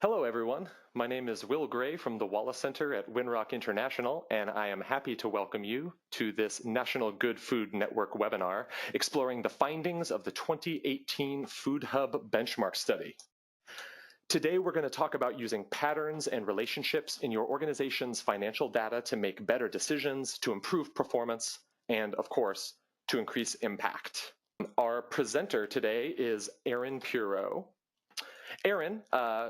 Hello, everyone. My name is Will Gray from the Wallace Center at Winrock International, and I am happy to welcome you to this National Good Food Network webinar exploring the findings of the 2018 Food Hub Benchmark Study. Today, we're going to talk about using patterns and relationships in your organization's financial data to make better decisions, to improve performance, and of course, to increase impact. Our presenter today is Aaron Puro. Aaron,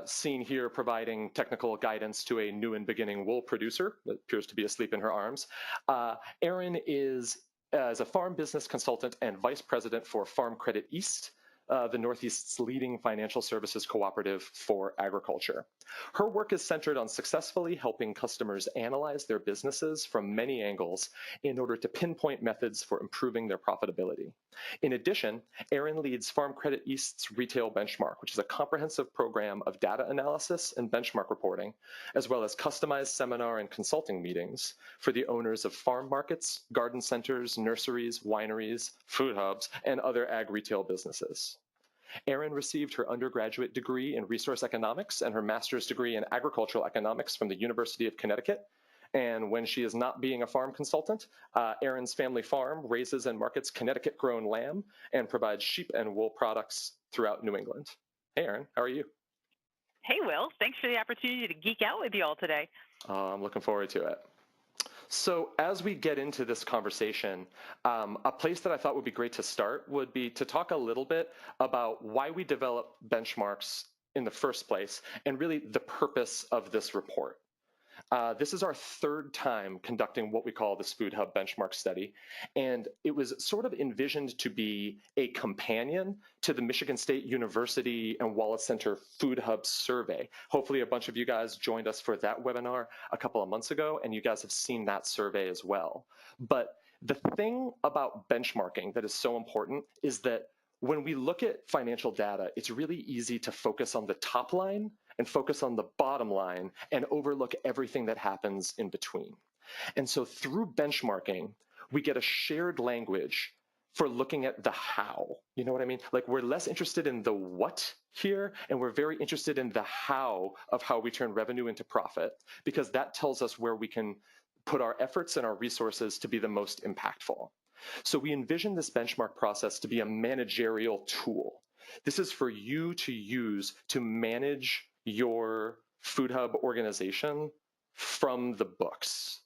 seen here providing technical guidance to a new and beginning wool producer that appears to be asleep in her arms. Aaron is as a farm business consultant and vice president for Farm Credit East, the Northeast's leading financial services cooperative for agriculture. Her work is centered on successfully helping customers analyze their businesses from many angles in order to pinpoint methods for improving their profitability. In addition, Aaron leads Farm Credit East's Retail Benchmark, which is a comprehensive program of data analysis and benchmark reporting, as well as customized seminar and consulting meetings for the owners of farm markets, garden centers, nurseries, wineries, food hubs, and other ag retail businesses. Aaron received her undergraduate degree in resource economics and her master's degree in agricultural economics from the University of Connecticut. And when she is not being a farm consultant, Aaron's family farm raises and markets Connecticut-grown lamb and provides sheep and wool products throughout New England. Hey, Aaron, how are you? Hey, Will. Thanks for the opportunity to geek out with you all today. I'm looking forward to it. So as we get into this conversation, a place that I thought would be great to start would be to talk a little bit about why we develop benchmarks in the first place and really the purpose of this report. This is our third time conducting what we call this Food Hub Benchmark Study, and it was sort of envisioned to be a companion to the Michigan State University and Wallace Center Food Hub survey. Hopefully a bunch of you guys joined us for that webinar a couple of months ago, and you guys have seen that survey as well. But the thing about benchmarking that is so important is that when we look at financial data, it's really easy to focus on the top line and focus on the bottom line and overlook everything that happens in between. And so through benchmarking, we get a shared language for looking at the how. You know what I mean? Like, we're less interested in the what here, and we're very interested in the how of how we turn revenue into profit, because that tells us where we can put our efforts and our resources to be the most impactful. So we envision this benchmark process to be a managerial tool. This is for you to use to manage your Food Hub organization from the books.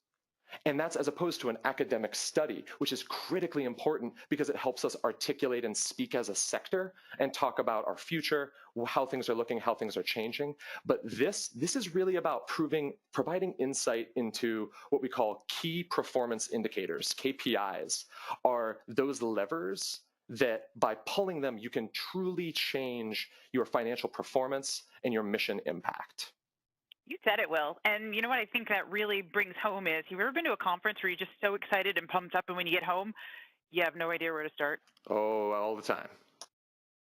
And that's as opposed to an academic study, which is critically important because it helps us articulate and speak as a sector and talk about our future, how things are looking, how things are changing. But this is really about providing insight into what we call key performance indicators. KPIs are those levers that by pulling them, you can truly change your financial performance and your mission impact. You said it, Will. And you know what I think that really brings home is, have you ever been to a conference where you're just so excited and pumped up, and when you get home, you have no idea where to start? Oh, all the time.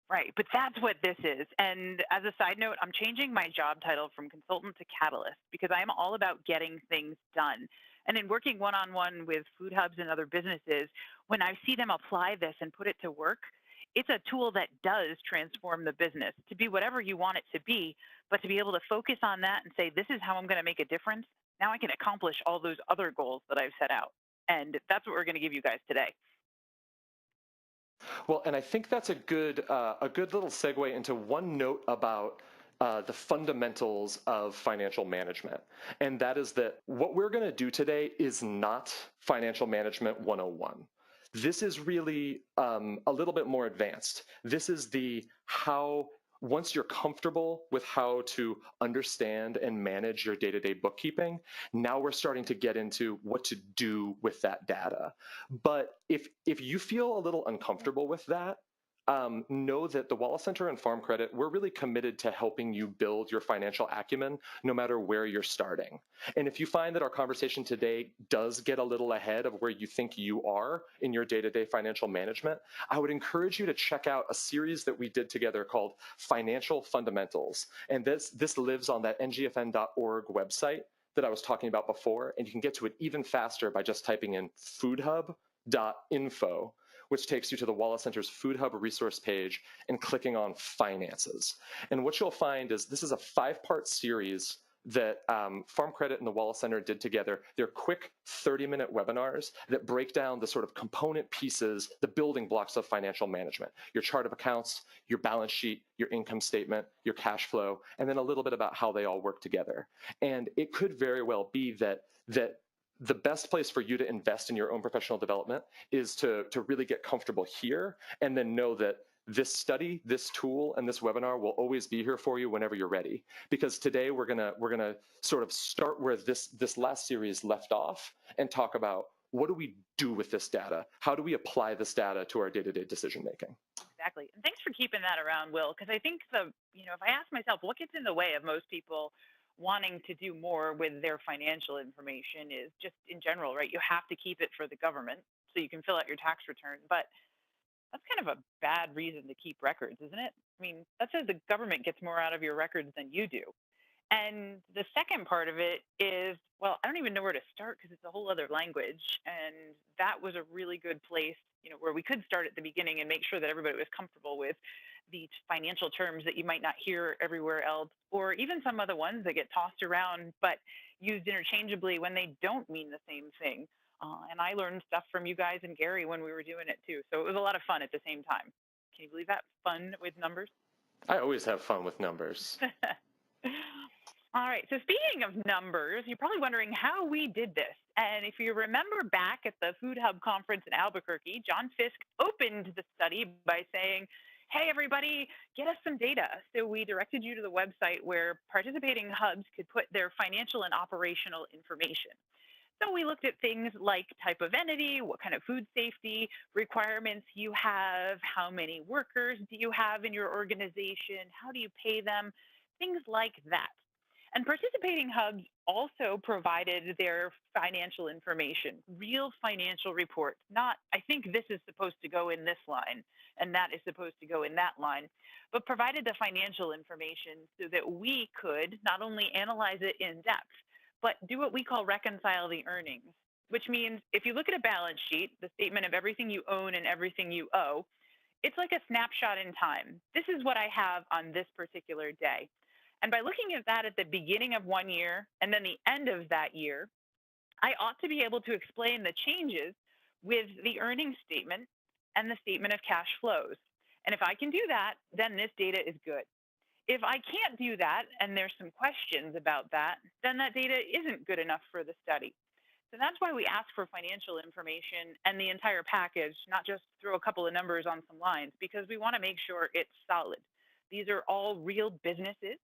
Right, but that's what this is. And as a side note, I'm changing my job title from consultant to catalyst because I am all about getting things done. And in working one-on-one with food hubs and other businesses, when I see them apply this and put it to work, it's a tool that does transform the business to be whatever you want it to be, but to be able to focus on that and say, this is how I'm going to make a difference. Now I can accomplish all those other goals that I've set out. And that's what we're going to give you guys today. Well, and I think that's a good little segue into one note about the fundamentals of financial management. And that is that what we're going to do today is not financial management 101. This is really a little bit more advanced. This is the how, once you're comfortable with how to understand and manage your day-to-day bookkeeping, now we're starting to get into what to do with that data. But if you feel a little uncomfortable with that, know that the Wallace Center and Farm Credit, we're really committed to helping you build your financial acumen no matter where you're starting. And if you find that our conversation today does get a little ahead of where you think you are in your day-to-day financial management, I would encourage you to check out a series that we did together called Financial Fundamentals. And this lives on that ngfn.org website that I was talking about before, and you can get to it even faster by just typing in foodhub.info, which takes you to the Wallace Center's Food Hub resource page and clicking on Finances. And what you'll find is this is a 5-part series that Farm Credit and the Wallace Center did together. They're quick 30-minute webinars that break down the sort of component pieces, the building blocks of financial management, your chart of accounts, your balance sheet, your income statement, your cash flow, and then a little bit about how they all work together. And it could very well be that the best place for you to invest in your own professional development is to really get comfortable here and then know that this study, this tool, and this webinar will always be here for you whenever you're ready. Because today we're gonna sort of start where this last series left off and talk about what do we do with this data? How do we apply this data to our day-to-day decision making? Exactly. And thanks for keeping that around, Will, because I think if I ask myself what gets in the way of most people wanting to do more with their financial information is just in general, right? You have to keep it for the government so you can fill out your tax return. But that's kind of a bad reason to keep records, isn't it? I mean, that says the government gets more out of your records than you do. And the second part of it is, well, I don't even know where to start because it's a whole other language. And that was a really good place, where we could start at the beginning and make sure that everybody was comfortable with the financial terms that you might not hear everywhere else, or even some other ones that get tossed around but used interchangeably when they don't mean the same thing. And I learned stuff from you guys and Gary when we were doing it too. So it was a lot of fun at the same time. Can you believe that? Fun with numbers? I always have fun with numbers. All right, so speaking of numbers, you're probably wondering how we did this. And if you remember back at the Food Hub conference in Albuquerque, John Fisk opened the study by saying, hey, everybody, get us some data. So we directed you to the website where participating hubs could put their financial and operational information. So we looked at things like type of entity, what kind of food safety requirements you have, how many workers do you have in your organization, how do you pay them, things like that. And participating hubs also provided their financial information, real financial reports, not, I think this is supposed to go in this line and that is supposed to go in that line, but provided the financial information so that we could not only analyze it in depth, but do what we call reconcile the earnings, which means if you look at a balance sheet, the statement of everything you own and everything you owe, it's like a snapshot in time. This is what I have on this particular day. And by looking at that at the beginning of one year and then the end of that year, I ought to be able to explain the changes with the earnings statement and the statement of cash flows. And if I can do that, then this data is good. If I can't do that, and there's some questions about that, then that data isn't good enough for the study. So that's why we ask for financial information and the entire package, not just throw a couple of numbers on some lines, because we want to make sure it's solid. These are all real businesses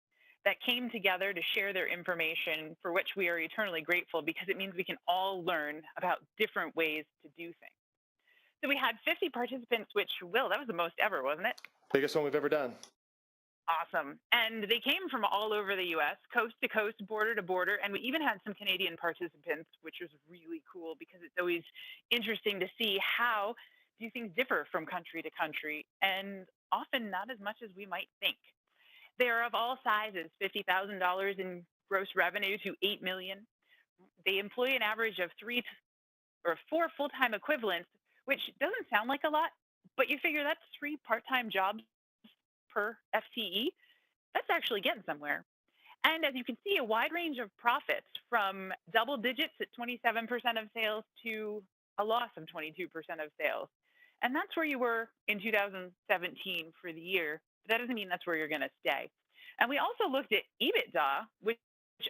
that came together to share their information, for which we are eternally grateful, because it means we can all learn about different ways to do things. So we had 50 participants, which, Will, that was the most ever, wasn't it? Biggest one we've ever done. Awesome. And they came from all over the U.S., coast to coast, border to border, and we even had some Canadian participants, which was really cool because it's always interesting to see how these things differ from country to country, and often not as much as we might think. They are of all sizes, $50,000 in gross revenue to $8 million. They employ an average of 3 or 4 full-time equivalents, which doesn't sound like a lot, but you figure that's 3 part-time jobs per FTE. That's actually getting somewhere. And as you can see, a wide range of profits from double digits at 27% of sales to a loss of 22% of sales. And that's where you were in 2017 for the year. But that doesn't mean that's where you're going to stay. And we also looked at EBITDA, which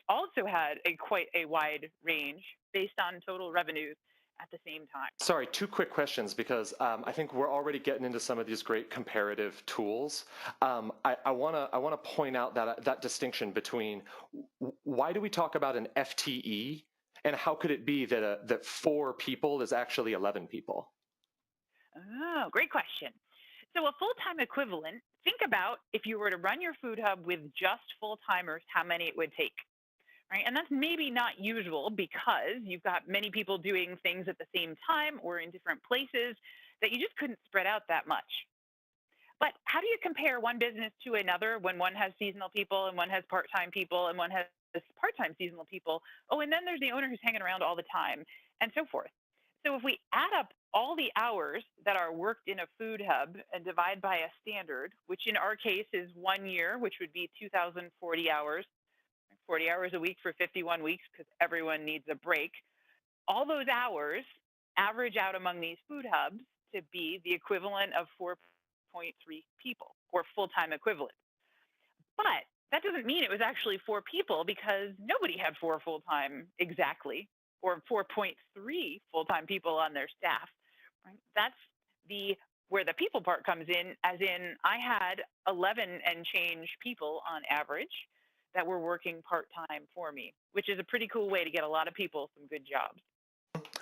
also had quite a wide range based on total revenues at the same time. Sorry, 2 quick questions, because I think we're already getting into some of these great comparative tools. I want to point out that distinction between why do we talk about an FTE and how could it be that 4 people is actually 11 people? Oh, great question. So a full-time equivalent, think about if you were to run your food hub with just full-timers, how many it would take. Right? And that's maybe not usual because you've got many people doing things at the same time or in different places that you just couldn't spread out that much. But how do you compare one business to another when one has seasonal people and one has part-time people and one has part-time seasonal people? Oh, and then there's the owner who's hanging around all the time and so forth. So if we add up all the hours that are worked in a food hub and divide by a standard, which in our case is 1 year, which would be 2,040 hours, 40 hours a week for 51 weeks because everyone needs a break. All those hours average out among these food hubs to be the equivalent of 4.3 people or full time equivalent. But that doesn't mean it was actually four people because nobody had four full time exactly, or 4.3 full time people on their staff. Right? That's the where the people part comes in, as in I had 11 and change people on average that were working part time for me, which is a pretty cool way to get a lot of people some good jobs.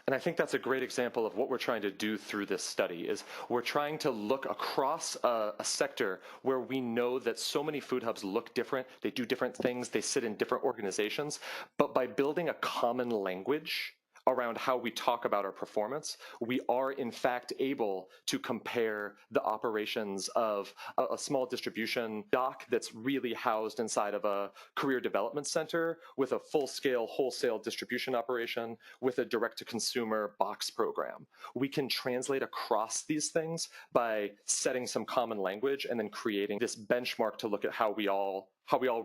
And I think that's a great example of what we're trying to do through this study is we're trying to look across a sector where we know that so many food hubs look different, they do different things, they sit in different organizations, but by building a common language around how we talk about our performance, we are in fact able to compare the operations of a small distribution dock that's really housed inside of a career development center with a full-scale wholesale distribution operation with a direct-to-consumer box program. We can translate across these things by setting some common language and then creating this benchmark to look at how we all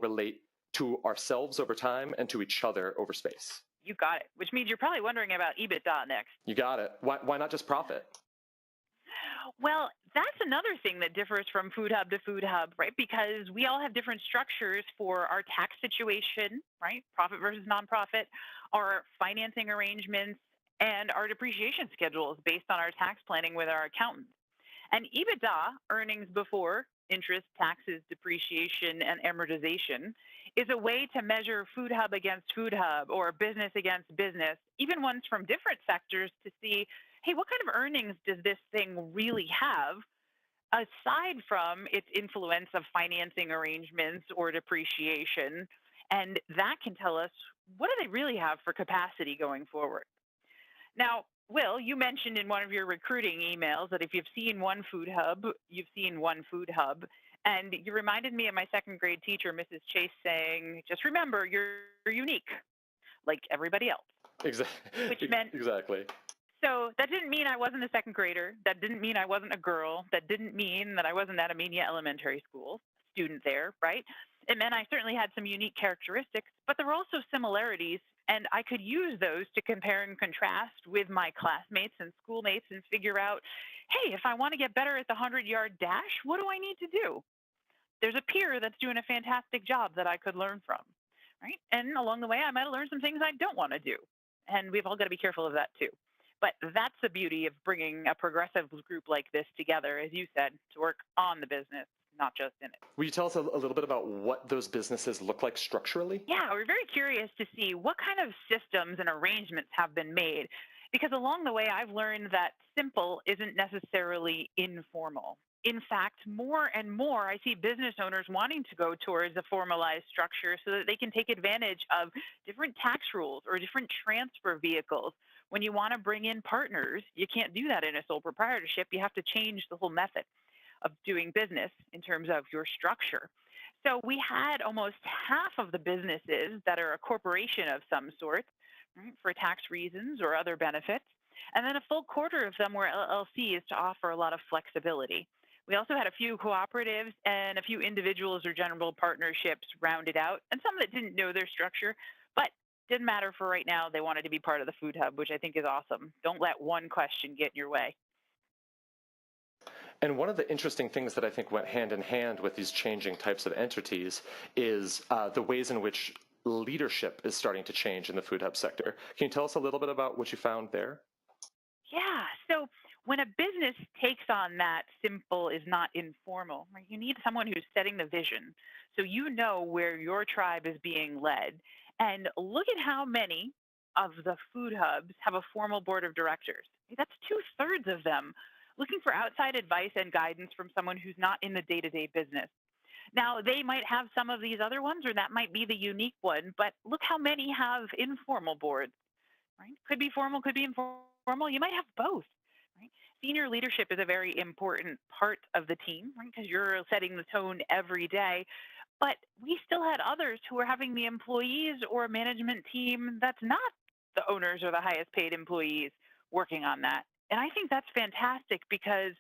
relate to ourselves over time and to each other over space. You got it, which means you're probably wondering about EBITDA next. You got it. Why not just profit? Well, that's another thing that differs from food hub to food hub, right? Because we all have different structures for our tax situation, right? Profit versus nonprofit, our financing arrangements, and our depreciation schedules based on our tax planning with our accountants. And EBITDA, earnings before interest, taxes, depreciation, and amortization, is a way to measure food hub against food hub or business against business, even ones from different sectors, to see, hey, what kind of earnings does this thing really have aside from its influence of financing arrangements or depreciation? And that can tell us, what do they really have for capacity going forward? Now, Will, you mentioned in one of your recruiting emails that if you've seen one food hub, you've seen one food hub. And you reminded me of my second grade teacher, Mrs. Chase, saying, just remember, you're unique, like everybody else. Which meant, Exactly. so that didn't mean I wasn't a second grader. That didn't mean I wasn't a girl. That didn't mean that I wasn't at Amenia Elementary School student there, right? It meant I certainly had some unique characteristics, but there were also similarities, and I could use those to compare and contrast with my classmates and schoolmates and figure out, hey, if I want to get better at the 100-yard dash, what do I need to do? There's a peer that's doing a fantastic job that I could learn from, right? And along the way, I might have learned some things I don't want to do. And we've all got to be careful of that too. But that's the beauty of bringing a progressive group like this together, as you said, to work on the business, not just in it. Will you tell us a little bit about what those businesses look like structurally? Yeah, we're very curious to see what kind of systems and arrangements have been made, because along the way, I've learned that simple isn't necessarily informal. In fact, more and more, I see business owners wanting to go towards a formalized structure so that they can take advantage of different tax rules or different transfer vehicles. When you want to bring in partners, you can't do that in a sole proprietorship. You have to change the whole method of doing business in terms of your structure. So we had almost half of the businesses that are a corporation of some sort, right, for tax reasons or other benefits, and then a full quarter of them were LLCs to offer a lot of flexibility. We also had a few cooperatives and a few individuals or general partnerships rounded out, and some that didn't know their structure, but didn't matter for right now. They wanted to be part of the food hub, which I think is awesome. Don't let one question get in your way. And one of the interesting things that I think went hand in hand with these changing types of entities is the ways in which leadership is starting to change in the food hub sector. Can you tell us a little bit about what you found there? Yeah. So when a business takes on that simple is not informal, right, you need someone who's setting the vision. So you know where your tribe is being led. And look at how many of the food hubs have a formal board of directors. That's two-thirds of them looking for outside advice and guidance from someone who's not in the day-to-day business. Now, they might have some of these other ones, or that might be the unique one, but look how many have informal boards, right? Could be formal, could be informal. You might have both, right? Senior leadership is a very important part of the team, right? Because you're setting the tone every day. But we still had others who were having the employees or a management team that's not the owners or the highest paid employees working on that. And I think that's fantastic because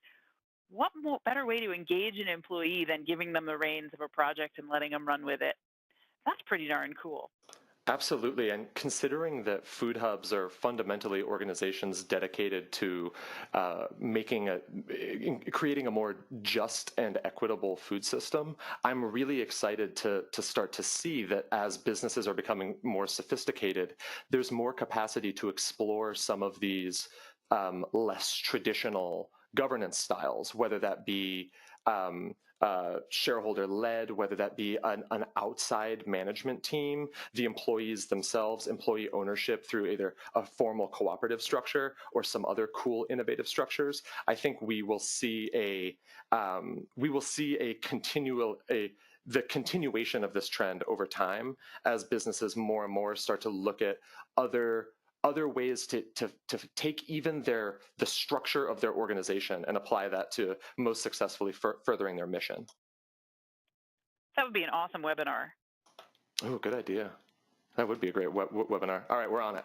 what better way to engage an employee than giving them the reins of a project and letting them run with it? That's pretty darn cool. Absolutely. And considering that food hubs are fundamentally organizations dedicated to creating a more just and equitable food system, I'm really excited to start to see that as businesses are becoming more sophisticated, there's more capacity to explore some of these less traditional governance styles, whether that be shareholder-led, whether that be an outside management team, the employees themselves, employee ownership through either a formal cooperative structure or some other cool, innovative structures. I think we will see the continuation of this trend over time as businesses more and more start to look at other ways to take even the structure of their organization and apply that to most successfully furthering their mission. That would be an awesome webinar. Oh, good idea. That would be a great webinar. All right, we're on it.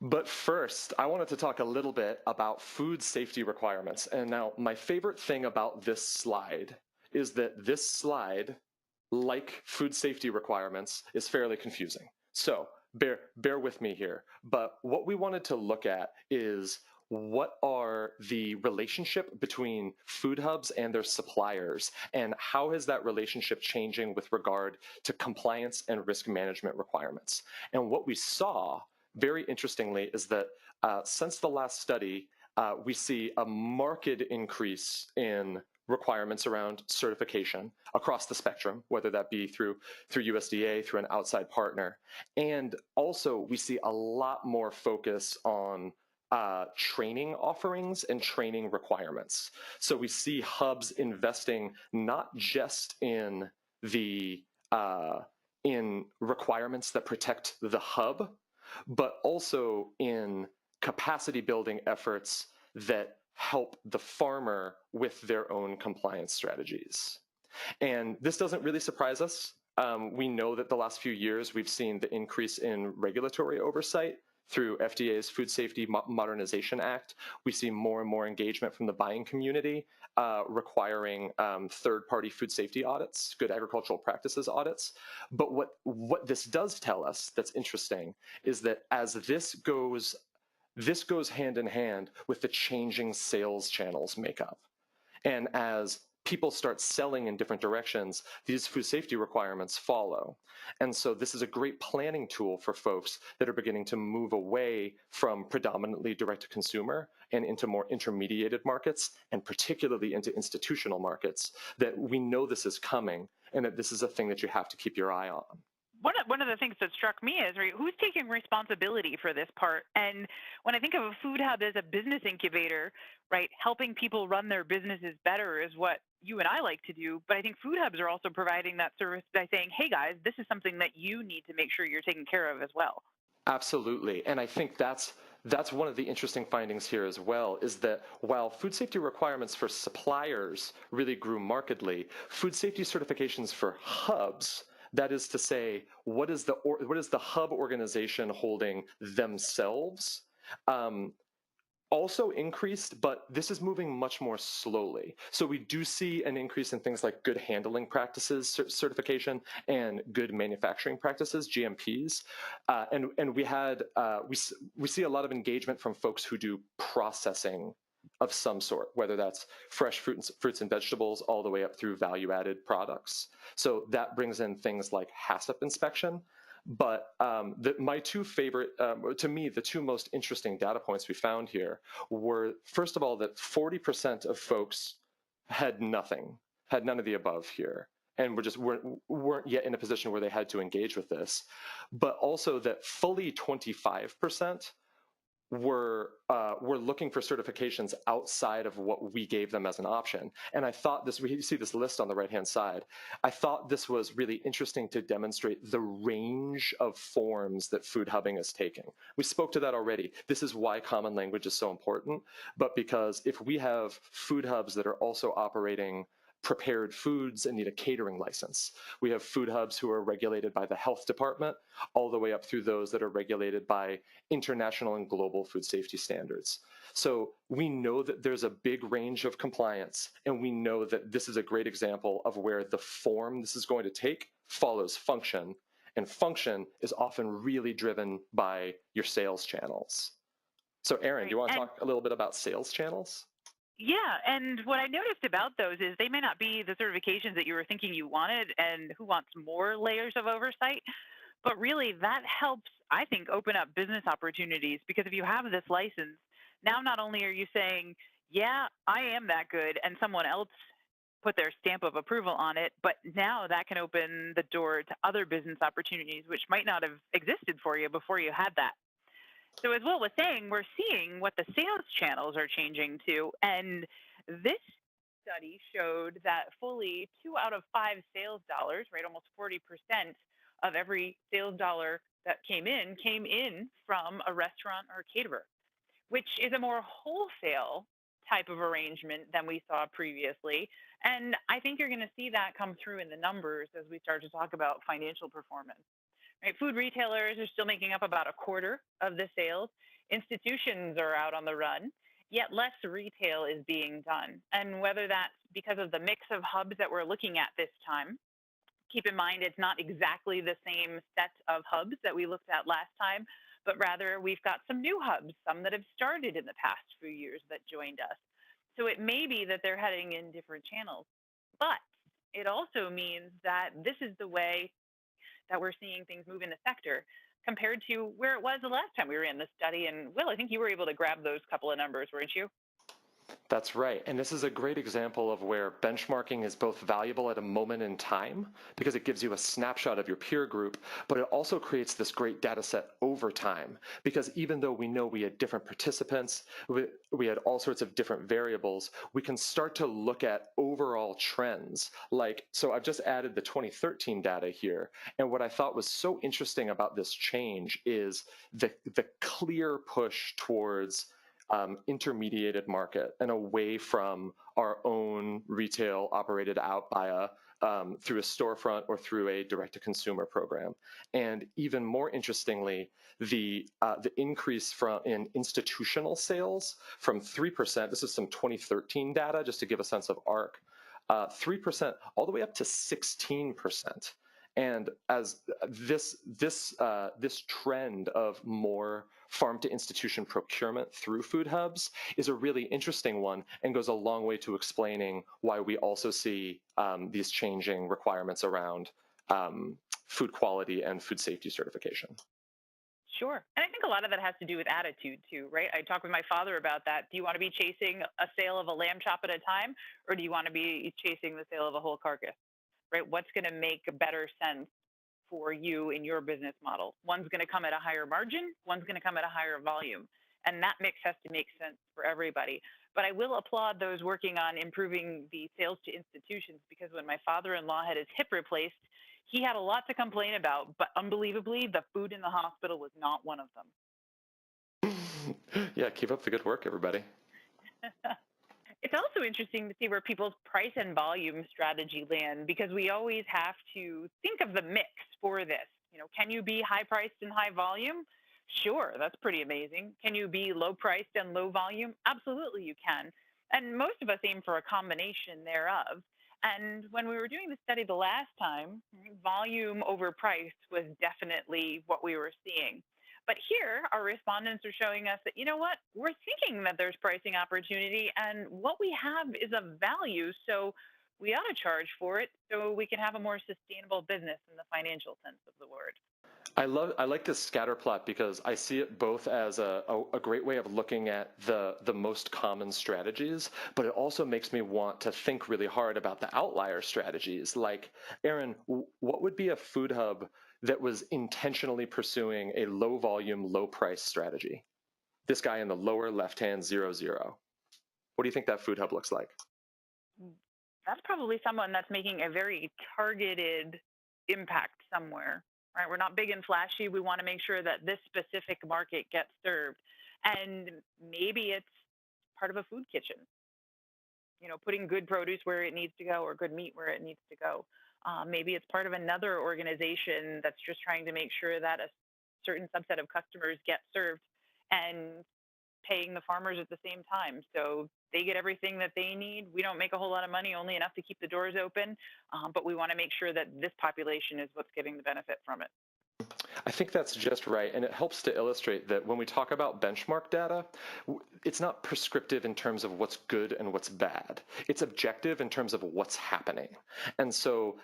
But first, I wanted to talk a little bit about food safety requirements. And now, my favorite thing about this slide is that this slide, like food safety requirements, is fairly confusing. So bear with me here. But what we wanted to look at is what are the relationship between food hubs and their suppliers, and how is that relationship changing with regard to compliance and risk management requirements? And what we saw, very interestingly, is that since the last study, we see a marked increase in requirements around certification across the spectrum, whether that be through USDA, through an outside partner. And also we see a lot more focus on training offerings and training requirements. So we see hubs investing not just in the in requirements that protect the hub, but also in capacity building efforts that help the farmer with their own compliance strategies. And this doesn't really surprise us. We know that the last few years we've seen the increase in regulatory oversight through FDA's Food Safety Modernization Act. We see more and more engagement from the buying community requiring third-party food safety audits, good agricultural practices audits. But what this does tell us that's interesting is that as this goes hand in hand with the changing sales channels makeup. And as people start selling in different directions, these food safety requirements follow. And so this is a great planning tool for folks that are beginning to move away from predominantly direct-to-consumer and into more intermediated markets, and particularly into institutional markets, that we know this is coming and that this is a thing that you have to keep your eye on. One of the things that struck me is, right, who's taking responsibility for this part? And when I think of a food hub as a business incubator, right, helping people run their businesses better is what you and I like to do. But I think food hubs are also providing that service by saying, hey guys, this is something that you need to make sure you're taking care of as well. Absolutely. And I think that's one of the interesting findings here as well, is that while food safety requirements for suppliers really grew markedly, food safety certifications for hubs, that is to say, what is the hub organization holding themselves, also increased, but this is moving much more slowly. So we do see an increase in things like good handling practices certification and good manufacturing practices, GMPs, and we see a lot of engagement from folks who do processing of some sort, whether that's fresh fruits and vegetables all the way up through value-added products. So that brings in things like HACCP inspection. But my two favorite, to me, the two most interesting data points we found here were, first of all, that 40% of folks had none of the above here, and weren't yet in a position where they had to engage with this. But also that fully 25% were looking for certifications outside of what we gave them as an option. And I thought we see this list on the right-hand side. I thought this was really interesting to demonstrate the range of forms that food hubbing is taking. We spoke to that already. This is why common language is so important, but because if we have food hubs that are also operating prepared foods and need a catering license. We have food hubs who are regulated by the health department, all the way up through those that are regulated by international and global food safety standards. So we know that there's a big range of compliance, and we know that this is a great example of where the form this is going to take follows function, and function is often really driven by your sales channels. So Erin, do Right. you want to And talk a little bit about sales channels? yeah, and what I noticed about those is they may not be the certifications that you were thinking you wanted, and who wants more layers of oversight? But really, that helps, I think, open up business opportunities because if you have this license, now not only are you saying, yeah, I am that good, and someone else put their stamp of approval on it, but now that can open the door to other business opportunities, which might not have existed for you before you had that. So, as Will was saying, we're seeing what the sales channels are changing to. And this study showed that fully 2 out of 5 sales dollars, right, almost 40% of every sales dollar that came in from a restaurant or caterer, which is a more wholesale type of arrangement than we saw previously. And I think you're going to see that come through in the numbers as we start to talk about financial performance. Right? Food retailers are still making up about a quarter of the sales. Institutions are out on the run, yet less retail is being done. And whether that's because of the mix of hubs that we're looking at this time, keep in mind it's not exactly the same set of hubs that we looked at last time, but rather we've got some new hubs, some that have started in the past few years that joined us. So it may be that they're heading in different channels, but it also means that this is the way that we're seeing things move in the sector compared to where it was the last time we were in the study. And Will, I think you were able to grab those couple of numbers, weren't you? That's right. And this is a great example of where benchmarking is both valuable at a moment in time because it gives you a snapshot of your peer group, but it also creates this great data set over time because even though we know we had different participants, we had all sorts of different variables, we can start to look at overall trends. Like, so I've just added the 2013 data here. And what I thought was so interesting about this change is the clear push towards intermediated market and away from our own retail operated out by through a storefront or through a direct-to-consumer program. And even more interestingly, the increase in institutional sales from 3%, this is some 2013 data just to give a sense of arc, 3% all the way up to 16%. And as this trend of more farm to institution procurement through food hubs is a really interesting one and goes a long way to explaining why we also see these changing requirements around food quality and food safety certification. Sure. And I think a lot of that has to do with attitude too, right? I talked with my father about that. Do you want to be chasing a sale of a lamb chop at a time, or do you want to be chasing the sale of a whole carcass? Right? What's going to make better sense for you in your business model? One's going to come at a higher margin, one's going to come at a higher volume. And that mix has to make sense for everybody. But I will applaud those working on improving the sales to institutions because when my father-in-law had his hip replaced, he had a lot to complain about, but unbelievably, the food in the hospital was not one of Yeah, keep up the good work, everybody. them. It's also interesting to see where people's price and volume strategy land because we always have to think of the mix for this. You know, can you be high priced and high volume? Sure, that's pretty amazing. Can you be low priced and low volume? Absolutely, you can. And most of us aim for a combination thereof. And when we were doing the study the last time, volume over price was definitely what we were seeing. But here, our respondents are showing us that, you know what, we're thinking that there's pricing opportunity and what we have is of value. So we ought to charge for it so we can have a more sustainable business in the financial sense of the word. I like this scatter plot because I see it both as a great way of looking at the most common strategies, but it also makes me want to think really hard about the outlier strategies. Like, Erin, what would be a food hub that was intentionally pursuing a low volume, low price strategy? This guy in the lower left hand 00. What do you think that food hub looks like? That's probably someone that's making a very targeted impact somewhere, right? We're not big and flashy. We want to make sure that this specific market gets served. And maybe it's part of a food kitchen. putting good produce where it needs to go or good meat where it needs to go. Maybe it's part of another organization that's just trying to make sure that a certain subset of customers get served and paying the farmers at the same time. So they get everything that they need. We don't make a whole lot of money, only enough to keep the doors open, but we want to make sure that this population is what's getting the benefit from it. I think that's just right. And it helps to illustrate that when we talk about benchmark data, it's not prescriptive in terms of what's good and what's bad. It's objective in terms of what's happening. And so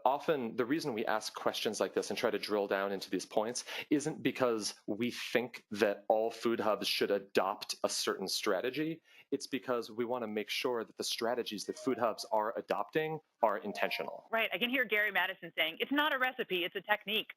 often the reason we ask questions like this and try to drill down into these points isn't because we think that all food hubs should adopt a certain strategy. It's because we want to make sure that the strategies that food hubs are adopting are intentional. Right. I can hear Gary Madison saying, it's not a recipe, it's a technique.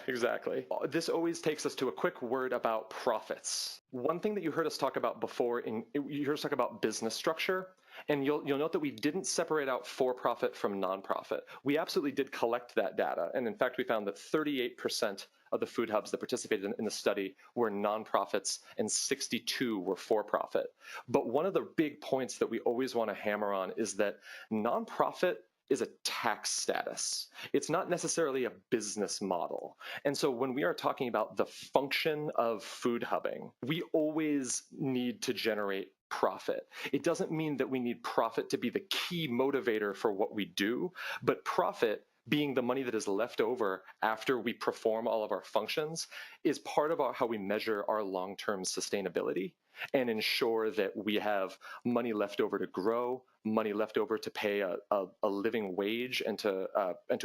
Exactly. This always takes us to a quick word about profits. One thing that you heard us talk about before, you heard us talk about business structure, and you'll note that we didn't separate out for-profit from nonprofit. We absolutely did collect that data, and in fact, we found that 38% of the food hubs that participated in the study were nonprofits and 62 were for-profit. But one of the big points that we always want to hammer on is that nonprofit is a tax status. It's not necessarily a business model. And so when we are talking about the function of food hubbing, we always need to generate profit. It doesn't mean that we need profit to be the key motivator for what we do, but profit, being the money that is left over after we perform all of our functions, is part of how we measure our long-term sustainability and ensure that we have money left over to grow, money left over to pay a living wage and to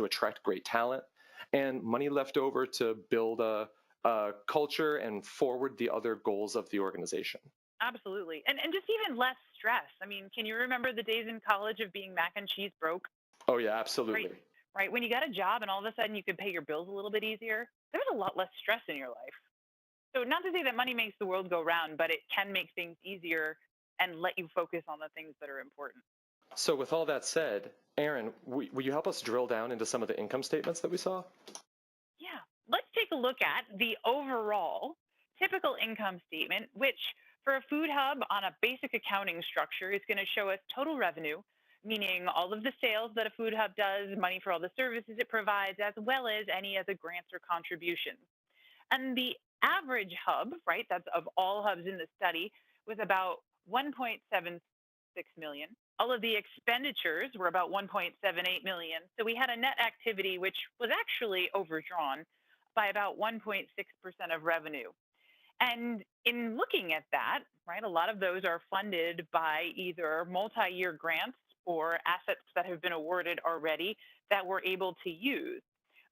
attract great talent, and money left over to build a culture and forward the other goals of the organization. Absolutely. And just even less stress. I mean, can you remember the days in college of being mac and cheese broke? Oh, yeah, absolutely. Right. When you got a job and all of a sudden you could pay your bills a little bit easier, there's a lot less stress in your life. So not to say that money makes the world go round, but it can make things easier and let you focus on the things that are important. So with all that said, Aaron, will you help us drill down into some of the income statements that we saw? Yeah. Let's take a look at the overall typical income statement, which for a food hub on a basic accounting structure is going to show us total revenue, meaning all of the sales that a food hub does, money for all the services it provides, as well as any other grants or contributions. And the average hub, right, that's of all hubs in the study, was about 1.76 million. All of the expenditures were about 1.78 million. So we had a net activity which was actually overdrawn by about 1.6% of revenue. And in looking at that, right, a lot of those are funded by either multi-year grants or assets that have been awarded already that we're able to use.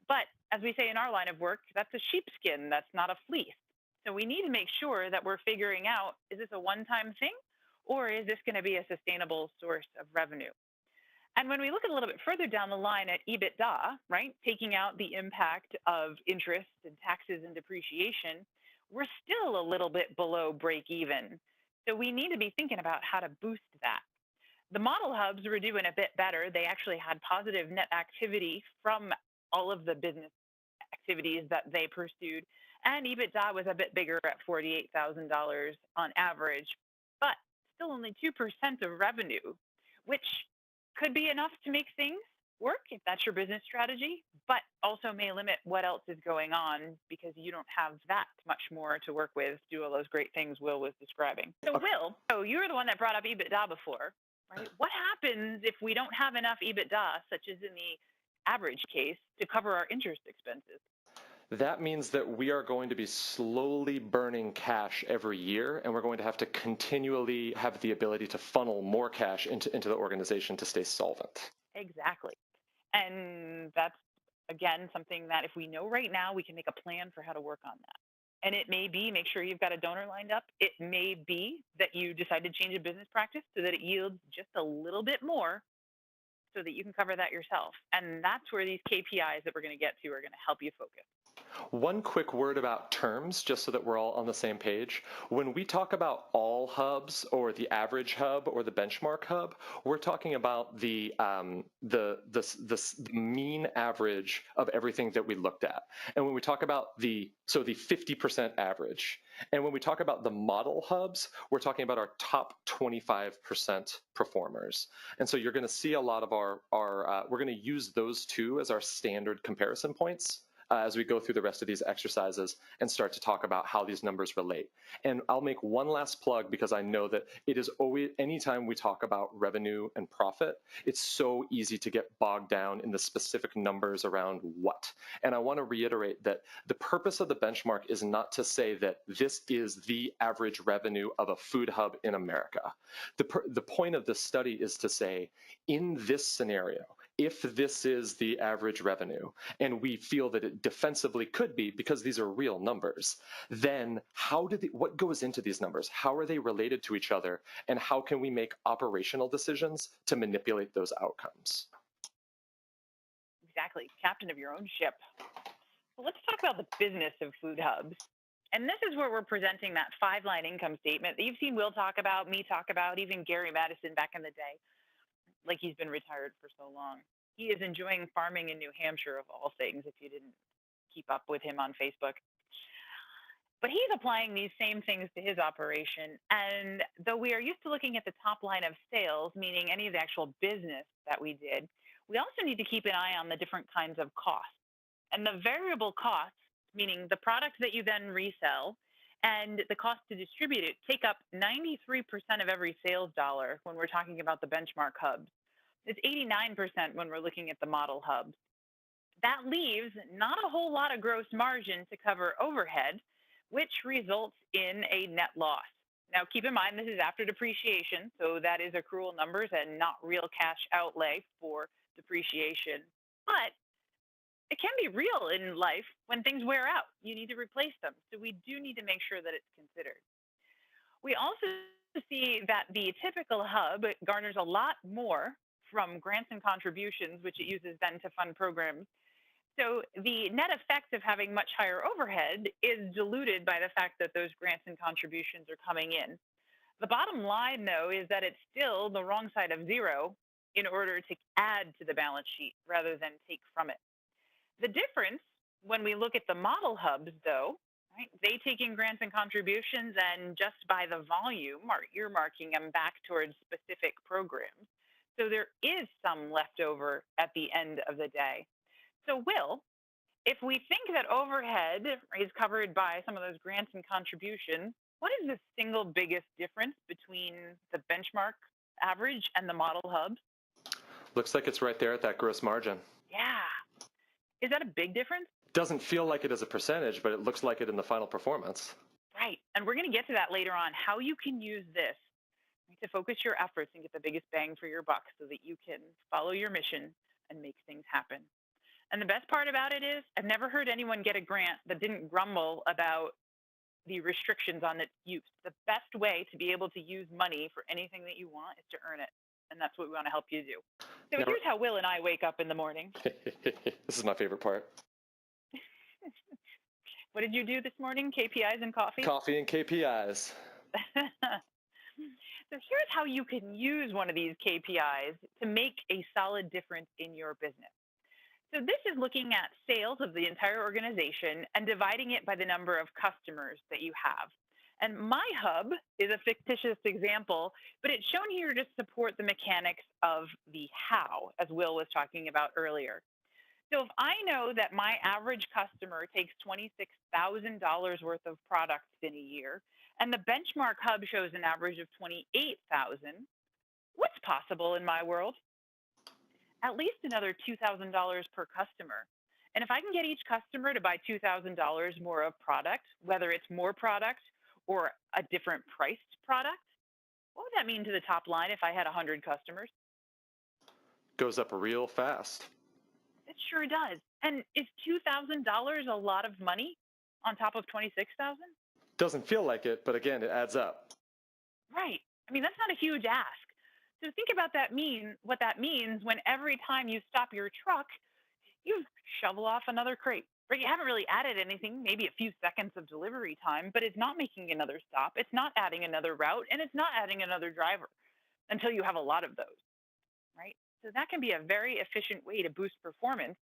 But as we say in our line of work, that's a sheepskin, that's not a fleece. So we need to make sure that we're figuring out, is this a one-time thing or is this going to be a sustainable source of revenue? And when we look a little bit further down the line at EBITDA, right, taking out the impact of interest and taxes and depreciation, we're still a little bit below break even. So we need to be thinking about how to boost that. The model hubs were doing a bit better. They actually had positive net activity from all of the business activities that they pursued. And EBITDA was a bit bigger at $48,000 on average, but still only 2% of revenue, which could be enough to make things work if that's your business strategy, but also may limit what else is going on because you don't have that much more to work with to do all those great things Will was describing. So Will, you were the one that brought up EBITDA before, right? What happens if we don't have enough EBITDA, such as in the average case, to cover our interest expenses? That means that we are going to be slowly burning cash every year, and we're going to have to continually have the ability to funnel more cash into the organization to stay solvent. Exactly. And that's, again, something that if we know right now, we can make a plan for how to work on that. And it may be, make sure you've got a donor lined up. It may be that you decide to change a business practice so that it yields just a little bit more so that you can cover that yourself. And that's where these KPIs that we're going to get to are going to help you focus. One quick word about terms, just so that we're all on the same page. When we talk about all hubs or the average hub or the benchmark hub, we're talking about the mean average of everything that we looked at. And when we talk about the 50% average, and when we talk about the model hubs, we're talking about our top 25% performers. And so you're going to see a lot of our we're going to use those two as our standard comparison points as we go through the rest of these exercises and start to talk about how these numbers relate. And I'll make one last plug because I know that it is always, anytime we talk about revenue and profit, it's so easy to get bogged down in the specific numbers around what. And I want to reiterate that the purpose of the benchmark is not to say that this is the average revenue of a food hub in America. The point of this study is to say, in this scenario, if this is the average revenue, and we feel that it defensively could be because these are real numbers, then what goes into these numbers? How are they related to each other? And how can we make operational decisions to manipulate those outcomes? Exactly. Captain of your own ship. Well, let's talk about the business of food hubs. And this is where we're presenting that 5-line income statement that you've seen Will talk about, me talk about, even Gary Madison back in the day, like he's been retired for so long. He is enjoying farming in New Hampshire, of all things, if you didn't keep up with him on Facebook. But he's applying these same things to his operation. And though we are used to looking at the top line of sales, meaning any of the actual business that we did, we also need to keep an eye on the different kinds of costs. And the variable costs, meaning the products that you then resell and the cost to distribute it, take up 93% of every sales dollar when we're talking about the benchmark hubs. It's 89% when we're looking at the model hubs. That leaves not a whole lot of gross margin to cover overhead, which results in a net loss. Now, keep in mind, this is after depreciation, so that is accrual numbers and not real cash outlay for depreciation. But it can be real in life when things wear out. You need to replace them. So we do need to make sure that it's considered. We also see that the typical hub garners a lot more from grants and contributions, which it uses then to fund programs. So the net effect of having much higher overhead is diluted by the fact that those grants and contributions are coming in. The bottom line, though, is that it's still the wrong side of zero in order to add to the balance sheet rather than take from it. The difference when we look at the model hubs, though, right, they take in grants and contributions, and just by the volume are earmarking them back towards specific programs. So there is some left over at the end of the day. So, Will, if we think that overhead is covered by some of those grants and contributions, what is the single biggest difference between the benchmark average and the model hubs? Looks like it's right there at that gross margin. Yeah. Is that a big difference? Doesn't feel like it as a percentage, but it looks like it in the final performance. Right. And we're going to get to that later on, how you can use this to focus your efforts and get the biggest bang for your buck so that you can follow your mission and make things happen. And the best part about it is I've never heard anyone get a grant that didn't grumble about the restrictions on its use. The best way to be able to use money for anything that you want is to earn it. And that's what we want to help you do. So Now, here's how Will and I wake up in the morning. This is my favorite part. What did you do this morning? KPIs and coffee? Coffee and KPIs. So here's how you can use one of these KPIs to make a solid difference in your business. So this is looking at sales of the entire organization and dividing it by the number of customers that you have. And my hub is a fictitious example, but it's shown here to support the mechanics of the how, as Will was talking about earlier. So if I know that my average customer takes $26,000 worth of products in a year, and the benchmark hub shows an average of $28,000, what's possible in my world? At least another $2,000 per customer. And if I can get each customer to buy $2,000 more of product, whether it's more product or a different priced product, what would that mean to the top line if I had 100 customers? Goes up real fast. It sure does. And is $2,000 a lot of money on top of $26,000? Doesn't feel like it, but again, it adds up. Right. I mean, that's not a huge ask. So think about what that means when every time you stop your truck, you shovel off another crate right? You haven't really added anything, maybe a few seconds of delivery time, but it's not making another stop. It's not adding another route, and it's not adding another driver until you have a lot of those, right? So that can be a very efficient way to boost performance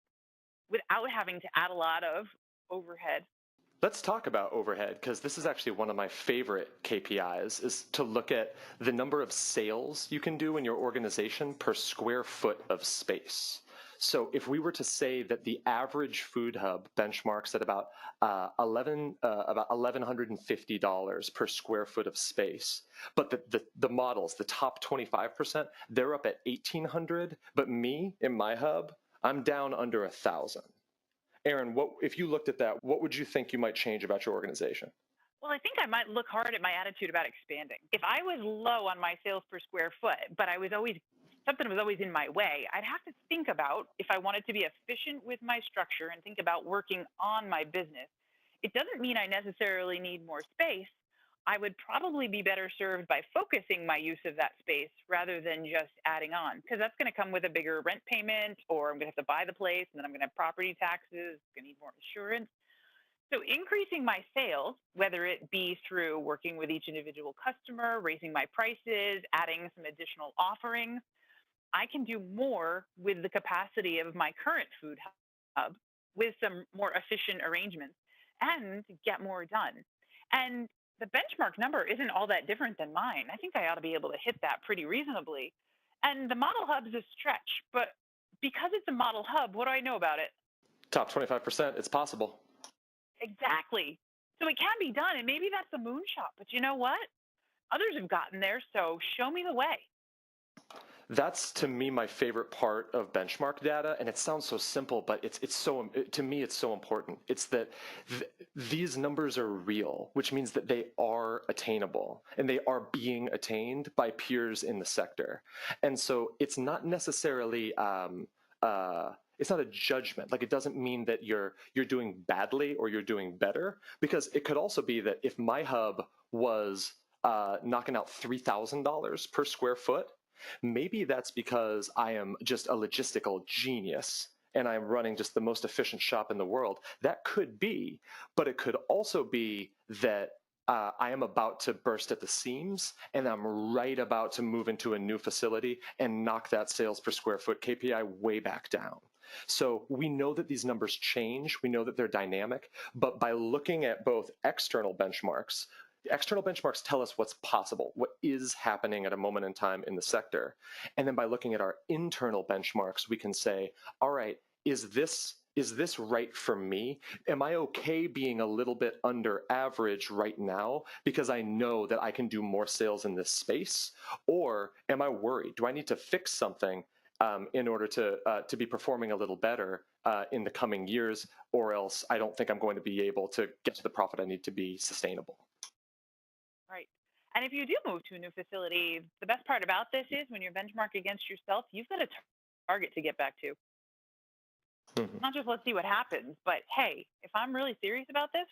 without having to add a lot of overhead. Let's talk about overhead, because this is actually one of my favorite KPIs, is to look at the number of sales you can do in your organization per square foot of space. So if we were to say that the average food hub benchmarks at about about $1,150 per square foot of space, but the models, the top 25%, they're up at 1,800. But me in my hub, I'm down under 1,000. Aaron, what if you looked at that? What would you think you might change about your organization? Well, I think I might look hard at my attitude about expanding. If I was low on my sales per square foot, but I was always something was always in my way, I'd have to think about if I wanted to be efficient with my structure and think about working on my business. It doesn't mean I necessarily need more space. I would probably be better served by focusing my use of that space rather than just adding on, because that's going to come with a bigger rent payment, or I'm going to have to buy the place, and then I'm going to have property taxes, going to need more insurance. So increasing my sales, whether it be through working with each individual customer, raising my prices, adding some additional offerings, I can do more with the capacity of my current food hub with some more efficient arrangements and get more done. And the benchmark number isn't all that different than mine. I think I ought to be able to hit that pretty reasonably. And the model hub's a stretch, but because it's a model hub, what do I know about it? Top 25%, it's possible. Exactly. So it can be done, and maybe that's a moonshot. But you know what? Others have gotten there, so show me the way. That's, to me, my favorite part of benchmark data, and it sounds so simple, but to me it's so important. It's that these numbers are real, which means that they are attainable and they are being attained by peers in the sector. And so it's not necessarily it's not a judgment. Like, it doesn't mean that you're doing badly or you're doing better, because it could also be that if my hub was knocking out $3,000 per square foot, maybe that's because I am just a logistical genius and I'm running just the most efficient shop in the world. That could be, but it could also be that I am about to burst at the seams and I'm right about to move into a new facility and knock that sales per square foot KPI way back down. So we know that these numbers change, we know that they're dynamic, but by looking at both external benchmarks, the external benchmarks tell us what's possible, what is happening at a moment in time in the sector. And then by looking at our internal benchmarks, we can say, all right, is this right for me? Am I okay being a little bit under average right now because I know that I can do more sales in this space? Or am I worried? Do I need to fix something in order to be performing a little better in the coming years, or else I don't think I'm going to be able to get to the profit I need to be sustainable? Right. And if you do move to a new facility, the best part about this is when you're benchmark against yourself, you've got a target to get back to. Mhm. Not just let's see what happens, but hey, if I'm really serious about this,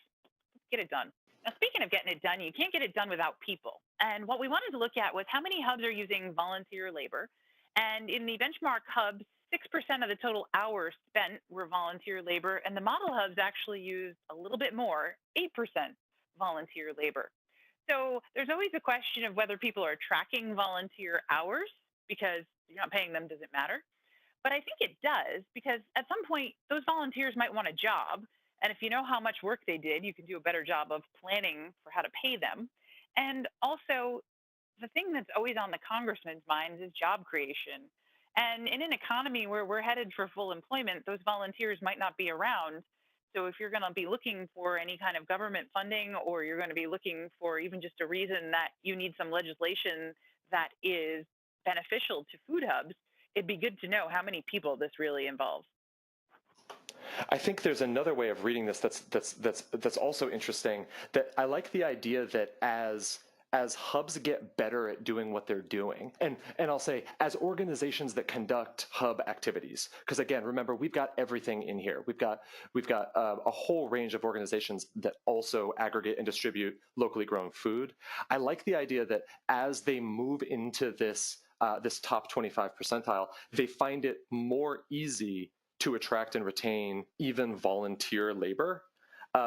let's get it done. Now, speaking of getting it done, you can't get it done without people. And what we wanted to look at was how many hubs are using volunteer labor. And in the benchmark hubs, 6% of the total hours spent were volunteer labor, and the model hubs actually used a little bit more, 8% volunteer labor. So there's always a question of whether people are tracking volunteer hours because you're not paying them, does it matter? But I think it does because at some point those volunteers might want a job. And if you know how much work they did, you can do a better job of planning for how to pay them. And also, the thing that's always on the congressman's minds is job creation. And in an economy where we're headed for full employment, those volunteers might not be around. So if you're going to be looking for any kind of government funding, or you're going to be looking for even just a reason that you need some legislation that is beneficial to food hubs, it'd be good to know how many people this really involves. I think there's another way of reading this that's also interesting. That I like the idea that as hubs get better at doing what they're doing, and I'll say as organizations that conduct hub activities, because again, remember, we've got everything in here. We've got a whole range of organizations that also aggregate and distribute locally grown food. I like the idea that as they move into this top 25 percentile, they find it more easy to attract and retain even volunteer labor.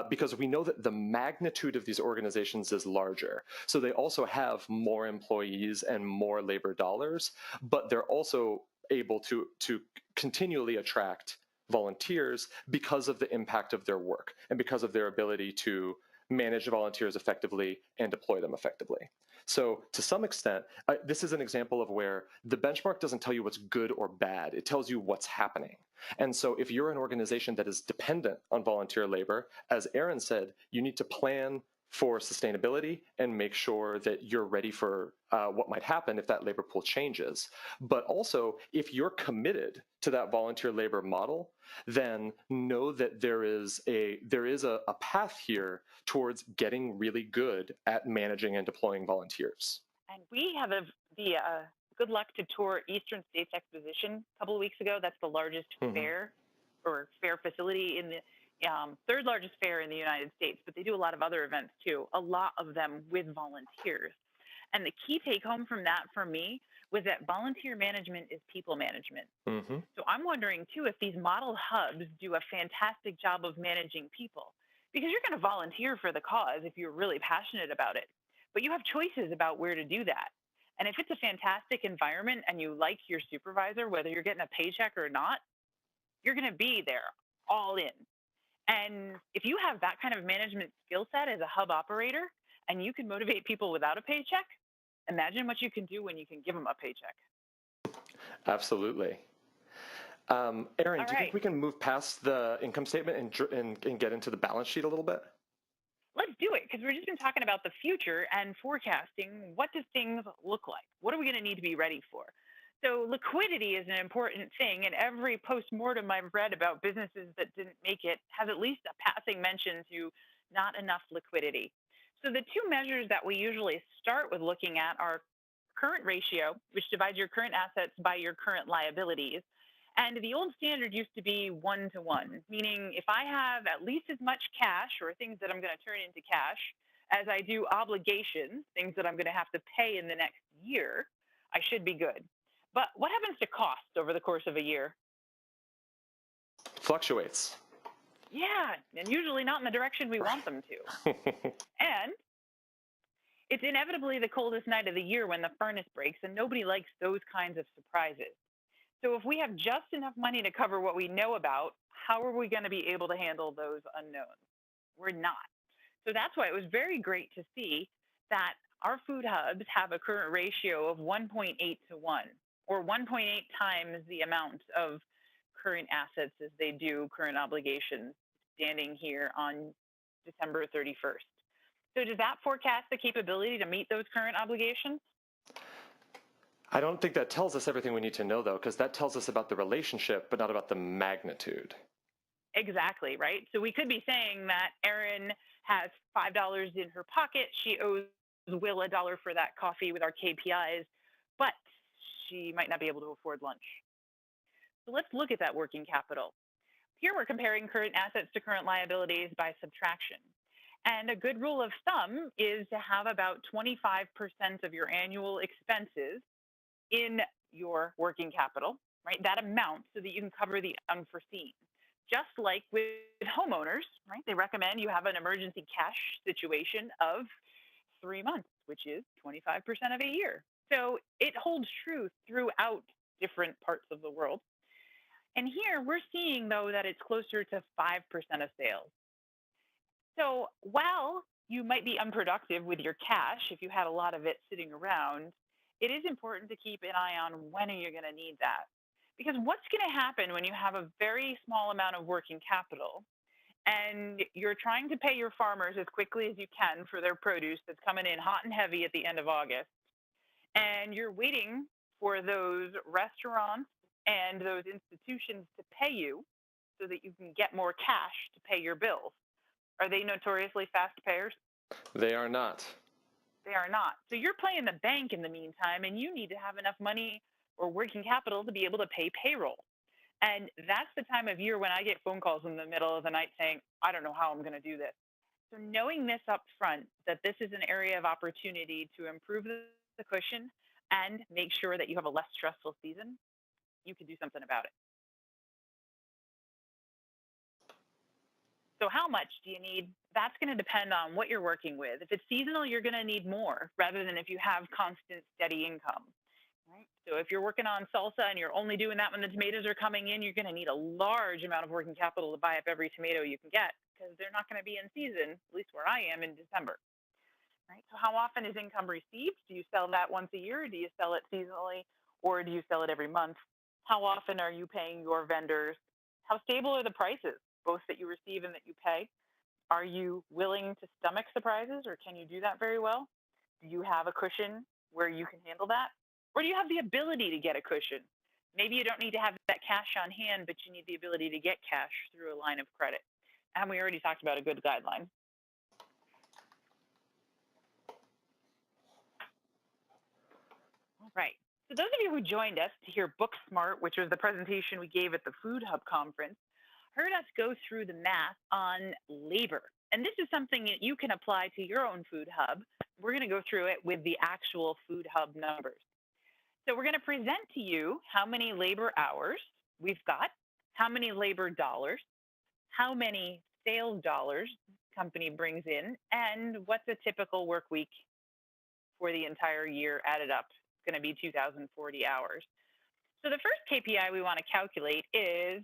Because we know that the magnitude of these organizations is larger. So they also have more employees and more labor dollars, but they're also able to continually attract volunteers because of the impact of their work and because of their ability to manage volunteers effectively and deploy them effectively. So to some extent, this is an example of where the benchmark doesn't tell you what's good or bad. It tells you what's happening. And so if you're an organization that is dependent on volunteer labor, as Aaron said, you need to plan for sustainability and make sure that you're ready for what might happen if that labor pool changes. But also, if you're committed to that volunteer labor model, then know that there is a path here towards getting really good at managing and deploying volunteers. And we have the good luck to tour Eastern States Exposition a couple of weeks ago. That's the largest fair or fair facility in the third largest fair in the United States, but they do a lot of other events too, a lot of them with volunteers. And the key take home from that for me was that volunteer management is people management. So I'm wondering too if these model hubs do a fantastic job of managing people, because you're going to volunteer for the cause if you're really passionate about it, but you have choices about where to do that. And if it's a fantastic environment and you like your supervisor, whether you're getting a paycheck or not, you're going to be there all in. And if you have that kind of management skill set as a hub operator and you can motivate people without a paycheck, imagine what you can do when you can give them a paycheck. Absolutely. Aaron, do you think we can move past the income statement and get into the balance sheet a little bit? Let's do it, because we've just been talking about the future and forecasting. What do things look like? What are we going to need to be ready for? So liquidity is an important thing, and every post-mortem I've read about businesses that didn't make it has at least a passing mention to not enough liquidity. So the two measures that we usually start with looking at are current ratio, which divides your current assets by your current liabilities. And the old standard used to be 1-to-1, meaning if I have at least as much cash or things that I'm going to turn into cash as I do obligations, things that I'm going to have to pay in the next year, I should be good. But what happens to costs over the course of a year? Fluctuates. Yeah, and usually not in the direction we want them to. And it's inevitably the coldest night of the year when the furnace breaks, and nobody likes those kinds of surprises. So if we have just enough money to cover what we know about, how are we going to be able to handle those unknowns? We're not. So that's why it was very great to see that our food hubs have a current ratio of 1.8-to-1, or 1.8 times the amount of current assets as they do current obligations, standing here on December 31st. So does that forecast the capability to meet those current obligations? I don't think that tells us everything we need to know, though, because that tells us about the relationship, but not about the magnitude. Exactly, right? So we could be saying that Erin has $5 in her pocket. She owes Will $1 for that coffee with our Kpis, but she might not be able to afford lunch. So let's look at that working capital. Here we're comparing current assets to current liabilities by subtraction. And a good rule of thumb is to have about 25% of your annual expenses in your working capital, right? That amount, so that you can cover the unforeseen. Just like with homeowners, right? They recommend you have an emergency cash situation of 3 months, which is 25% of a year. So it holds true throughout different parts of the world. And here we're seeing, though, that it's closer to 5% of sales. So while you might be unproductive with your cash if you had a lot of it sitting around, it is important to keep an eye on when are you going to need that. Because what's going to happen when you have a very small amount of working capital and you're trying to pay your farmers as quickly as you can for their produce that's coming in hot and heavy at the end of August, and you're waiting for those restaurants and those institutions to pay you so that you can get more cash to pay your bills? Are they notoriously fast payers? They are not. They are not. So you're playing the bank in the meantime, and you need to have enough money or working capital to be able to pay payroll. And that's the time of year when I get phone calls in the middle of the night saying, I don't know how I'm going to do this. So knowing this up front, that this is an area of opportunity to improve the cushion and make sure that you have a less stressful season, you can do something about it. So how much do you need? That's going to depend on what you're working with. If it's seasonal, you're going to need more rather than if you have constant, steady income. Right? So if you're working on salsa and you're only doing that when the tomatoes are coming in, you're going to need a large amount of working capital to buy up every tomato you can get because they're not going to be in season, at least where I am in December. Right? So how often is income received? Do you sell that once a year? Do you sell it seasonally? Or do you sell it every month? How often are you paying your vendors? How stable are the prices, both that you receive and that you pay? Are you willing to stomach surprises, or can you do that very well? Do you have a cushion where you can handle that? Or do you have the ability to get a cushion? Maybe you don't need to have that cash on hand, but you need the ability to get cash through a line of credit. And we already talked about a good guideline. All right. So those of you who joined us to hear Book Smart, which was the presentation we gave at the Food Hub conference, heard us go through the math on labor. And this is something that you can apply to your own Food Hub. We're going to go through it with the actual Food Hub numbers. So we're going to present to you how many labor hours we've got, how many labor dollars, how many sales dollars the company brings in, and what's a typical work week for the entire year added up. It's going to be 2,040 hours. So the first KPI we want to calculate is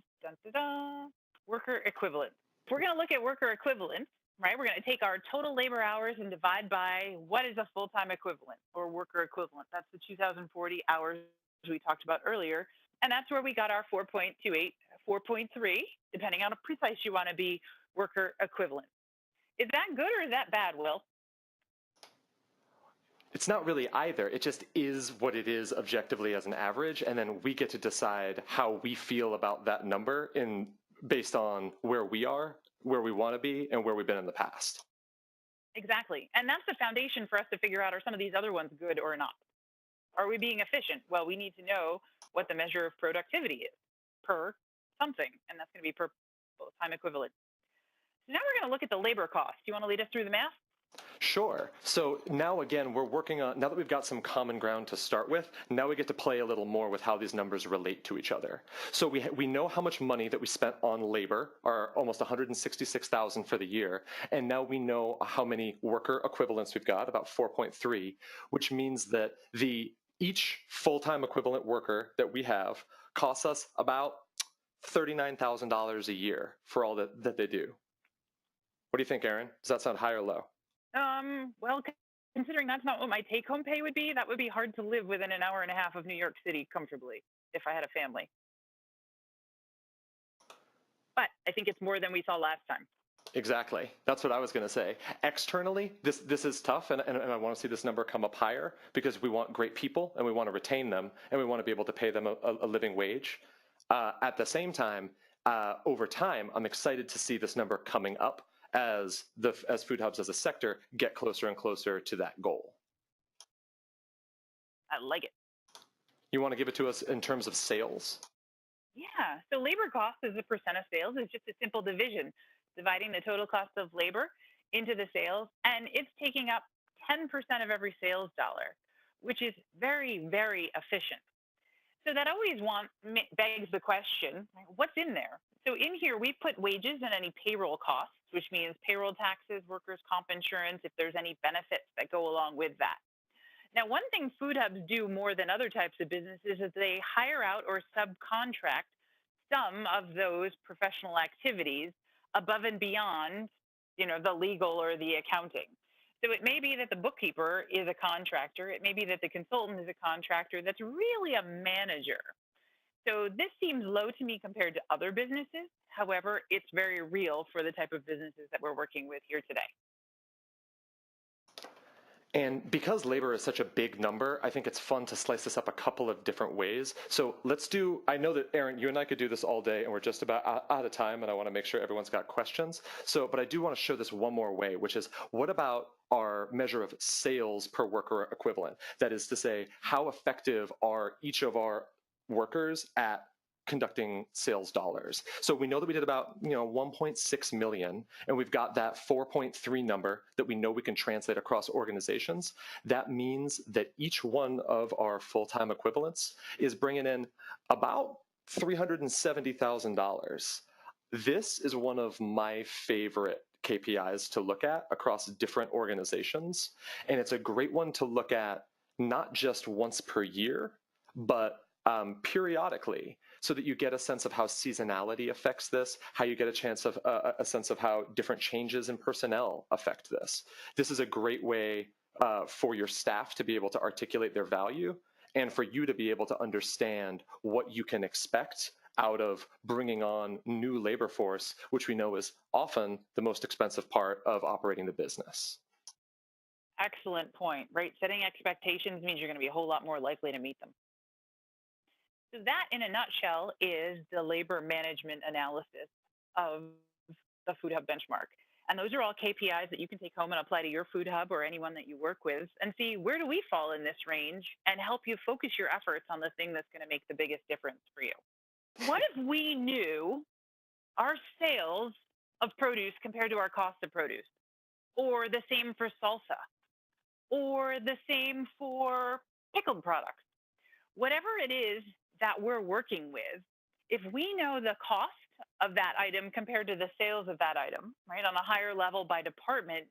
worker equivalent. We're going to look at worker equivalent, right? We're going to take our total labor hours and divide by what is a full-time equivalent or worker equivalent. That's the 2,040 hours we talked about earlier. And that's where we got our 4.28, 4.3, depending on how precise you want to be, worker equivalent. Is that good or is that bad, Will? It's not really either. It just is what it is objectively as an average, and then we get to decide how we feel about that number based on where we are, where we want to be, and where we've been in the past. Exactly. And that's the foundation for us to figure out, are some of these other ones good or not? Are we being efficient? Well, we need to know what the measure of productivity is per something, and that's going to be per full-time equivalent. So now we're going to look at the labor cost. Do you want to lead us through the math? Sure. So now again, we're working on, now that we've got some common ground to start with, now we get to play a little more with how these numbers relate to each other. So we know how much money that we spent on labor, are almost 166,000 for the year, and now we know how many worker equivalents we've got, about 4.3, which means that each full-time equivalent worker that we have costs us about $39,000 a year for all that they do. What do you think, Aaron? Does that sound high or low? Well, considering that's not what my take-home pay would be, that would be hard to live within an hour and a half of New York City comfortably if I had a family. But I think it's more than we saw last time. Exactly. That's what I was going to say. Externally, this is tough, and I want to see this number come up higher because we want great people, and we want to retain them, and we want to be able to pay them a living wage. At the same time, over time, I'm excited to see this number coming up as food hubs as a sector get closer and closer to that goal. I like it. You want to give it to us in terms of sales? Yeah. So labor cost as a percent of sales is just a simple division, dividing the total cost of labor into the sales, and it's taking up 10% of every sales dollar, which is very, very efficient. So that always begs the question, what's in there? So in here, we put wages and any payroll costs, which means payroll taxes, workers' comp insurance, if there's any benefits that go along with that. Now, one thing food hubs do more than other types of businesses is they hire out or subcontract some of those professional activities above and beyond, the legal or the accounting. So it may be that the bookkeeper is a contractor. It may be that the consultant is a contractor that's really a manager. So this seems low to me compared to other businesses. However, it's very real for the type of businesses that we're working with here today. And because labor is such a big number, I think it's fun to slice this up a couple of different ways. So I know that, Aaron, you and I could do this all day, and we're just about out of time, and I want to make sure everyone's got questions. But I do want to show this one more way, which is, what about our measure of sales per worker equivalent? That is to say, how effective are each of our workers at conducting sales dollars? So we know that we did about 1.6 million, and we've got that 4.3 number that we know we can translate across organizations. That means that each one of our full-time equivalents is bringing in about $370,000. This is one of my favorite KPIs to look at across different organizations. And it's a great one to look at not just once per year, but periodically, so that you get a sense of how seasonality affects this, how you get a sense of how different changes in personnel affect this. This is a great way for your staff to be able to articulate their value and for you to be able to understand what you can expect out of bringing on new labor force, which we know is often the most expensive part of operating the business. Excellent point, right? Setting expectations means you're going to be a whole lot more likely to meet them. So that, in a nutshell, is the labor management analysis of the Food Hub benchmark. And those are all KPIs that you can take home and apply to your Food Hub or anyone that you work with and see where do we fall in this range and help you focus your efforts on the thing that's going to make the biggest difference for you. What if we knew our sales of produce compared to our cost of produce, or the same for salsa, or the same for pickled products? Whatever it is that we're working with, if we know the cost of that item compared to the sales of that item, right, on a higher level by department,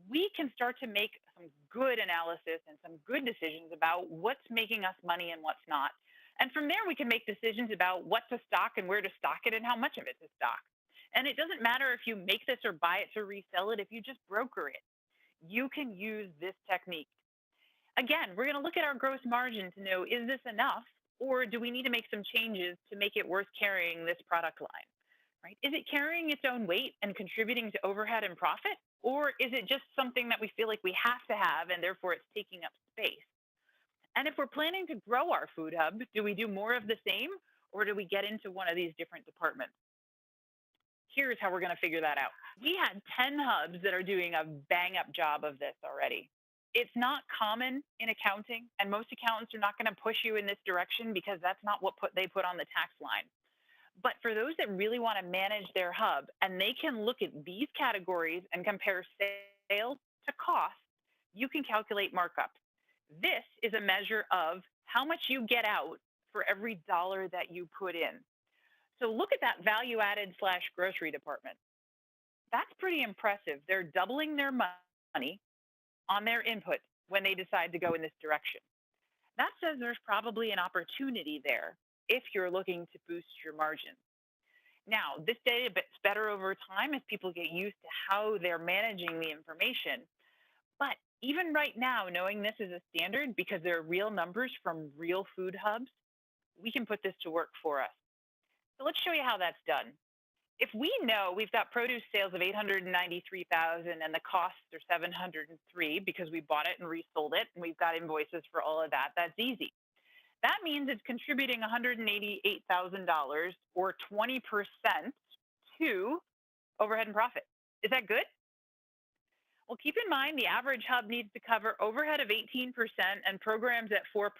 we can start to make some good analysis and some good decisions about what's making us money and what's not. And from there, we can make decisions about what to stock and where to stock it and how much of it to stock. And it doesn't matter if you make this or buy it to resell it, if you just broker it, you can use this technique. Again, we're going to look at our gross margin to know, is this enough, or do we need to make some changes to make it worth carrying this product line, right? Is it carrying its own weight and contributing to overhead and profit, or is it just something that we feel like we have to have and therefore it's taking up space? And if we're planning to grow our Food Hub, do we do more of the same, or do we get into one of these different departments? Here's how we're going to figure that out. We had 10 hubs that are doing a bang up job of this already. It's not common in accounting, and most accountants are not going to push you in this direction because that's not what they put on the tax line. But for those that really want to manage their hub, and they can look at these categories and compare sales to cost, you can calculate markup. This is a measure of how much you get out for every dollar that you put in. So look at that value added / grocery department. That's pretty impressive. They're doubling their money on their input when they decide to go in this direction. That says there's probably an opportunity there if you're looking to boost your margins. Now, this data gets better over time as people get used to how they're managing the information. But even right now, knowing this is a standard because they're real numbers from real food hubs, we can put this to work for us. So let's show you how that's done. If we know we've got produce sales of 893,000 and the costs are 703 because we bought it and resold it, and we've got invoices for all of that, that's easy. That means it's contributing $188,000 or 20% to overhead and profit. Is that good? Well, keep in mind the average hub needs to cover overhead of 18% and programs at 4%,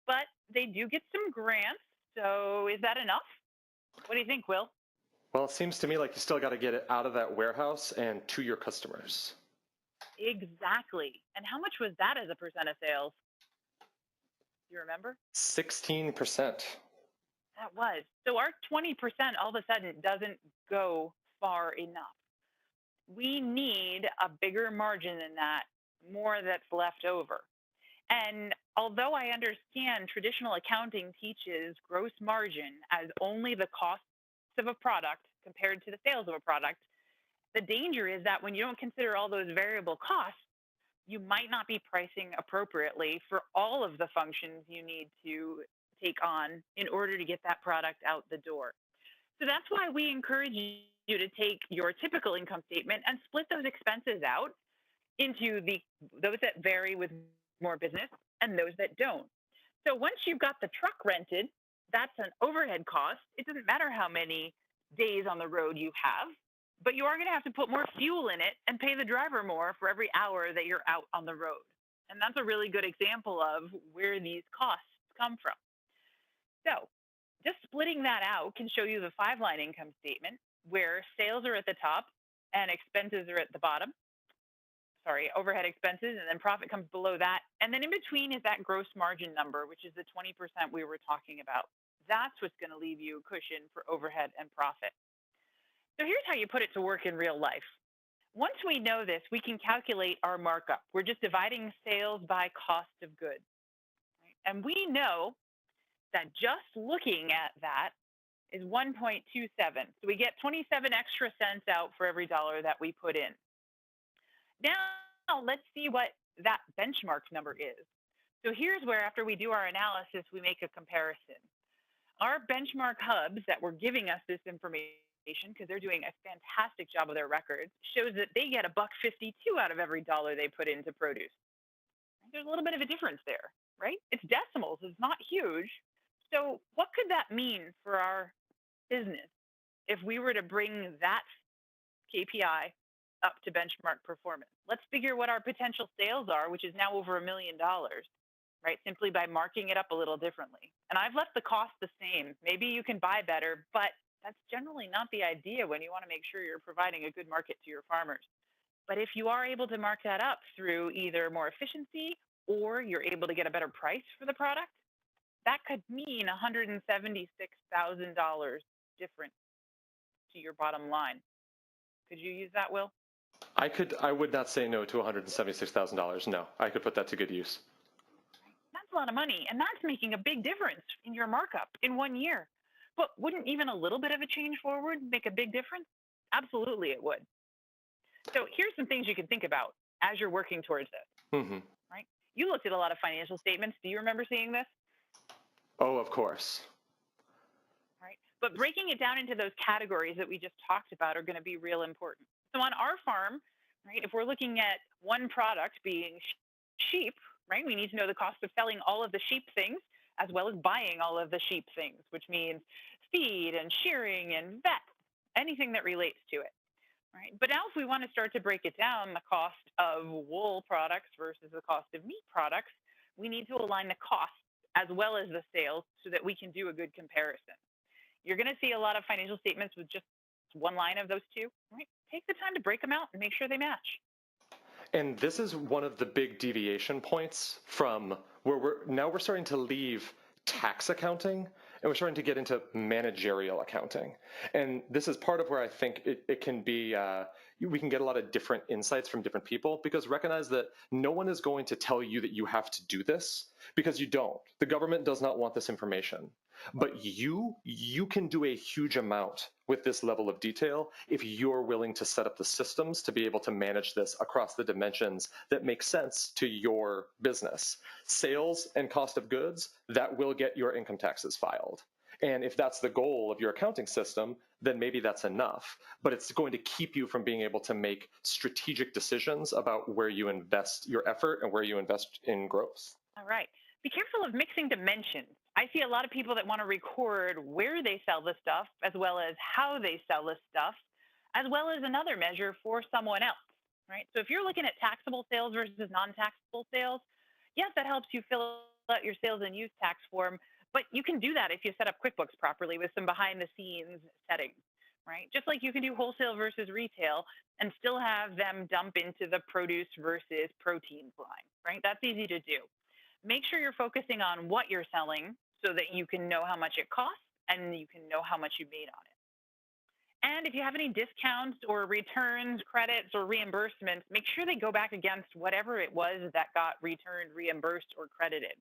but they do get some grants. So is that enough? What do you think, Will? Well, it seems to me like you still got to get it out of that warehouse and to your customers. Exactly. And how much was that as a percent of sales? Do you remember? 16%. That was. So our 20% all of a sudden doesn't go far enough. We need a bigger margin than that, more that's left over. And although I understand traditional accounting teaches gross margin as only the cost of a product compared to the sales of a product, the danger is that when you don't consider all those variable costs, you might not be pricing appropriately for all of the functions you need to take on in order to get that product out the door. So that's why we encourage you to take your typical income statement and split those expenses out into those that vary with more business and those that don't. So once you've got the truck rented, that's an overhead cost. It doesn't matter how many days on the road you have, but you are going to have to put more fuel in it and pay the driver more for every hour that you're out on the road. And that's a really good example of where these costs come from. So just splitting that out can show you the 5-line income statement where sales are at the top and expenses are at the bottom. Sorry, overhead expenses, and then profit comes below that. And then in between is that gross margin number, which is the 20% we were talking about. That's what's going to leave you a cushion for overhead and profit. So here's how you put it to work in real life. Once we know this, we can calculate our markup. We're just dividing sales by cost of goods. Right? And we know that just looking at that is 1.27. So we get 27 extra cents out for every dollar that we put in. Now let's see what that benchmark number is. So here's where, after we do our analysis, we make a comparison. Our benchmark hubs that were giving us this information, because they're doing a fantastic job of their records, shows that they get $1.52 out of every dollar they put into produce. There's a little bit of a difference there, right? It's decimals, it's not huge. So what could that mean for our business if we were to bring that KPI up to benchmark performance? Let's figure what our potential sales are, which is now over $1 million, right? Simply by marking it up a little differently. And I've left the cost the same. Maybe you can buy better, but that's generally not the idea when you want to make sure you're providing a good market to your farmers. But if you are able to mark that up through either more efficiency or you're able to get a better price for the product, that could mean $176,000 difference to your bottom line. Could you use that, Will? I would not say no to $176,000. No, I could put that to good use. That's a lot of money, and that's making a big difference in your markup in 1 year. But wouldn't even a little bit of a change forward make a big difference? Absolutely, it would. So here's some things you can think about as you're working towards this, right? You looked at a lot of financial statements. Do you remember seeing this? Oh, of course. Right. But breaking it down into those categories that we just talked about are going to be real important. So on our farm, right, if we're looking at one product being sheep, right, we need to know the cost of selling all of the sheep things as well as buying all of the sheep things, which means feed and shearing and vet, anything that relates to it. Right. But now if we want to start to break it down, the cost of wool products versus the cost of meat products, we need to align the costs as well as the sales so that we can do a good comparison. You're going to see a lot of financial statements with just one line of those two. Right? Take the time to break them out and make sure they match. And this is one of the big deviation points from where we're starting to leave tax accounting and we're starting to get into managerial accounting. And this is part of where I think it can be, we can get a lot of different insights from different people, because recognize that no one is going to tell you that you have to do this, because you don't. The government does not want this information. But you can do a huge amount with this level of detail if you're willing to set up the systems to be able to manage this across the dimensions that make sense to your business. Sales and cost of goods, that will get your income taxes filed. And if that's the goal of your accounting system, then maybe that's enough. But it's going to keep you from being able to make strategic decisions about where you invest your effort and where you invest in growth. All right. Be careful of mixing dimensions. I see a lot of people that want to record where they sell the stuff, as well as how they sell the stuff, as well as another measure for someone else, right? So if you're looking at taxable sales versus non-taxable sales, yes, that helps you fill out your sales and use tax form, but you can do that if you set up QuickBooks properly with some behind-the-scenes settings, right? Just like you can do wholesale versus retail and still have them dump into the produce versus proteins line, right? That's easy to do. Make sure you're focusing on what you're selling so that you can know how much it costs and you can know how much you made on it. And if you have any discounts or returns, credits, or reimbursements, make sure they go back against whatever it was that got returned, reimbursed, or credited.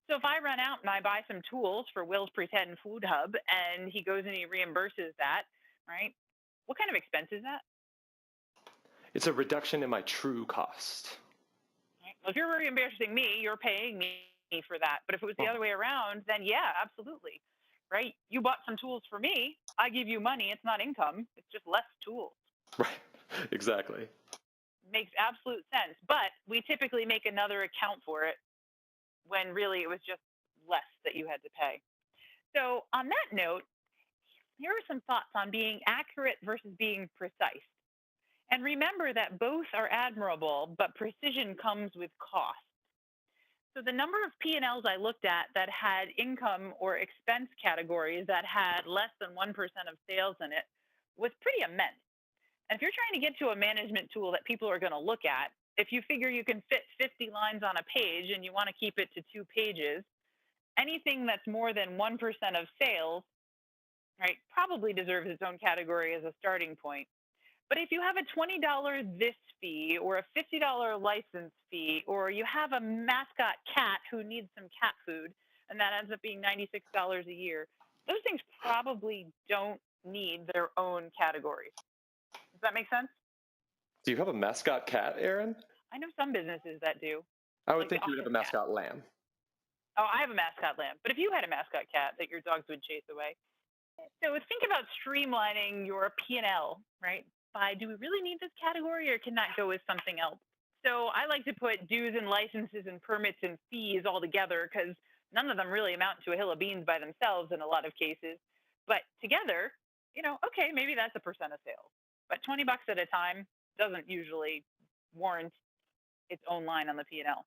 So if I run out and I buy some tools for Will's Pretend Food Hub and he goes and he reimburses that, right? What kind of expense is that? It's a reduction in my true cost. Well, if you're reimbursing me, you're paying me for that. But if it was the other way around, then yeah, absolutely, right? You bought some tools for me. I give you money. It's not income. It's just less tools. Right. Exactly. Makes absolute sense. But we typically make another account for it when really it was just less that you had to pay. So on that note, here are some thoughts on being accurate versus being precise. And remember that both are admirable, but precision comes with cost. So the number of P&Ls I looked at that had income or expense categories that had less than 1% of sales in it was pretty immense. And if you're trying to get to a management tool that people are going to look at, if you figure you can fit 50 lines on a page and you want to keep it to 2 pages, Anything that's more than 1% of sales, right, probably deserves its own category as a starting point. But if you have a $20 this fee or a $50 license fee, or you have a mascot cat who needs some cat food, and that ends up being $96 a year, those things probably don't need their own categories. Does that make sense? Do you have a mascot cat, Aaron? I know some businesses that do, I would like the think you would have office a cat. mascot lamb. Oh, I have a mascot lamb. But if you had a mascot cat that your dogs would chase away, so think about streamlining your P&L, right? By do we really need this category or can that go with something else? So I like to put dues and licenses and permits and fees all together because none of them really amount to a hill of beans by themselves in a lot of cases. But together, okay, maybe that's a percent of sales. But 20 bucks at a time doesn't usually warrant its own line on the P&L,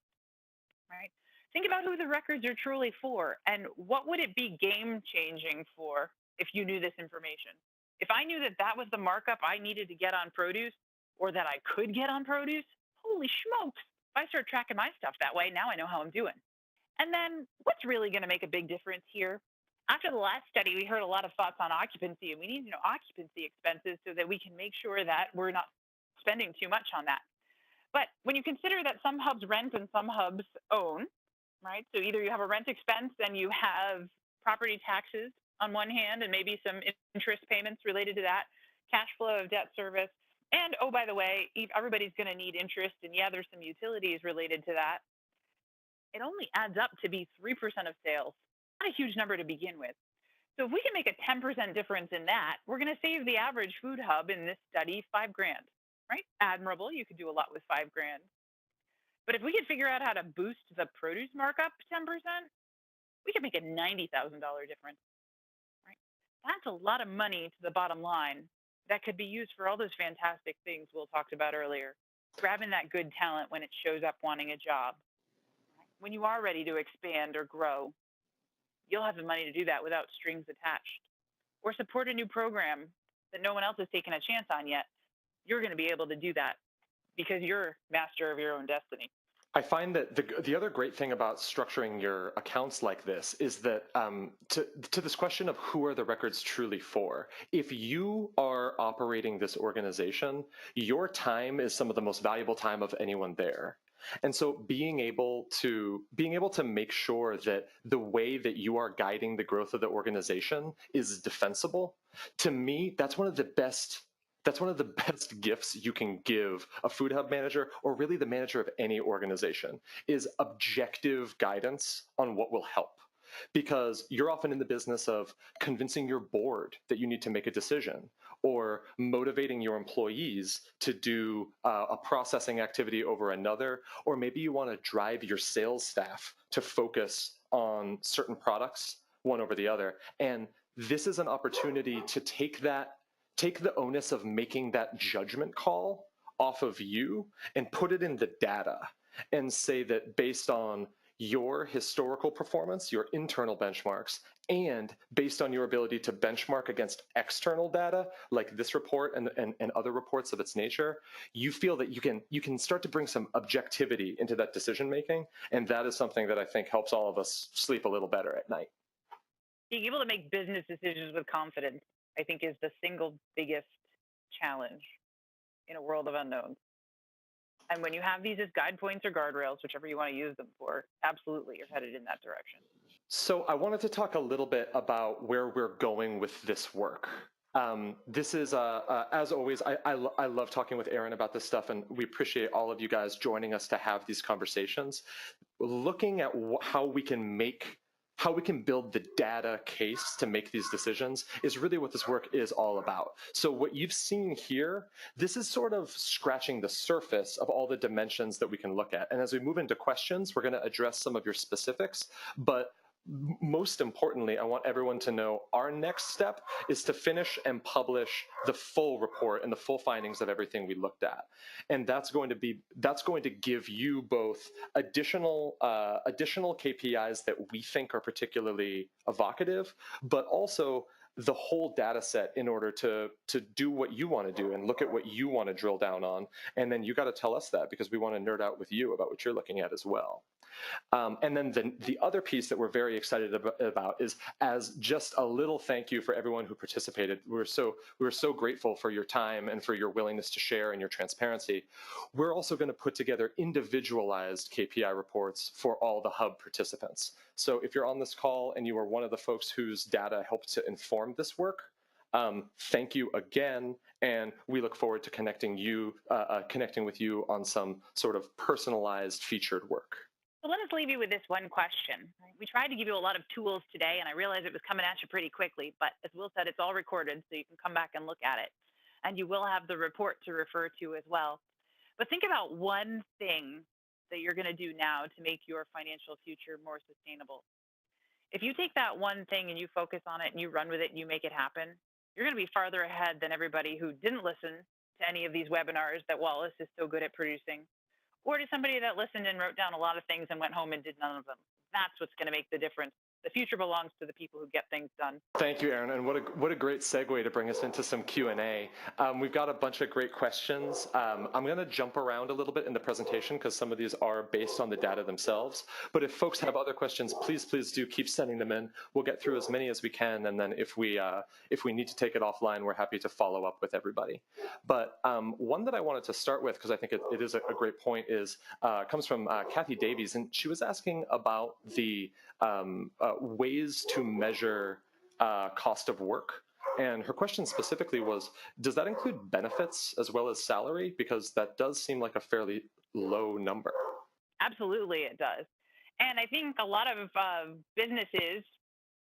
right? Think about who the records are truly for and what would it be game changing for if you knew this information. If I knew that that was the markup I needed to get on produce or that I could get on produce, holy smokes. If I start tracking my stuff that way, now I know how I'm doing. And then what's really going to make a big difference here? After the last study, we heard a lot of thoughts on occupancy, and we need to know occupancy expenses so that we can make sure that we're not spending too much on that. But when you consider that some hubs rent and some hubs own, right? So either you have a rent expense and you have property taxes on one hand and maybe some interest payments related to that, cash flow of debt service. And oh, by the way, everybody's going to need interest. And yeah, there's some utilities related to that. It only adds up to be 3% of sales, not a huge number to begin with. So if we can make a 10% difference in that, we're going to save the average food hub in this study $5,000, right? Admirable. You could do a lot with $5,000. But if we could figure out how to boost the produce markup 10%, we could make a $90,000 difference, right? That's a lot of money to the bottom line that could be used for all those fantastic things Will talked about earlier. Grabbing that good talent when it shows up wanting a job. When you are ready to expand or grow, you'll have the money to do that without strings attached. Or support a new program that no one else has taken a chance on yet. You're going to be able to do that because you're master of your own destiny. I find that the other great thing about structuring your accounts like this is that to this question of who are the records truly for, if you are operating this organization, your time is some of the most valuable time of anyone there. And so being able to make sure that the way that you are guiding the growth of the organization is defensible, to me, that's one of the best gifts you can give a food hub manager or really the manager of any organization is objective guidance on what will help. Because you're often in the business of convincing your board that you need to make a decision or motivating your employees to do a processing activity over another, or maybe you want to drive your sales staff to focus on certain products one over the other. And this is an opportunity to take the onus of making that judgment call off of you and put it in the data and say that based on your historical performance, your internal benchmarks, and based on your ability to benchmark against external data like this report and other reports of its nature, you feel that you can start to bring some objectivity into that decision making, and that is something that I think helps all of us sleep a little better at night. Being able to make business decisions with confidence, I think, is the single biggest challenge in a world of unknowns. And when you have these as guide points or guardrails, whichever you want to use them for, absolutely, you're headed in that direction. So I wanted to talk a little bit about where we're going with this work. This is, as always, I love talking with Aaron about this stuff, and we appreciate all of you guys joining us to have these conversations. Looking at how we can build the data case to make these decisions is really what this work is all about. So what you've seen here, this is sort of scratching the surface of all the dimensions that we can look at. And as we move into questions, we're going to address some of your specifics, but most importantly, I want everyone to know our next step is to finish and publish the full report and the full findings of everything we looked at. And that's going to give you both additional KPIs that we think are particularly evocative, but also the whole data set in order to do what you want to do and look at what you want to drill down on. And then you got to tell us that, because we want to nerd out with you about what you're looking at as well. And then the other piece that we're very excited about is, as just a little thank you for everyone who participated. We're so grateful for your time and for your willingness to share and your transparency. We're also going to put together individualized KPI reports for all the hub participants. So if you're on this call and you are one of the folks whose data helped to inform this work, thank you again, and we look forward to connecting with you on some sort of personalized featured work. So let us leave you with this one question. We tried to give you a lot of tools today, and I realized it was coming at you pretty quickly, but as Will said, it's all recorded, so you can come back and look at it. And you will have the report to refer to as well. But think about one thing that you're going to do now to make your financial future more sustainable. If you take that one thing and you focus on it and you run with it and you make it happen, you're going to be farther ahead than everybody who didn't listen to any of these webinars that Wallace is so good at producing, or to somebody that listened and wrote down a lot of things and went home and did none of them. That's what's going to make the difference. The future belongs to the people who get things done. Thank you, Erin, and what a great segue to bring us into some Q&A. We've got a bunch of great questions. I'm going to jump around a little bit in the presentation because some of these are based on the data themselves. But if folks have other questions, please do keep sending them in. We'll get through as many as we can, and then if we need to take it offline, we're happy to follow up with everybody. But one that I wanted to start with, because I think it is a great point, comes from Kathy Davies, and she was asking about the ways to measure cost of work. And her question specifically was, does that include benefits as well as salary? Because that does seem like a fairly low number. Absolutely, it does. And I think a lot of businesses,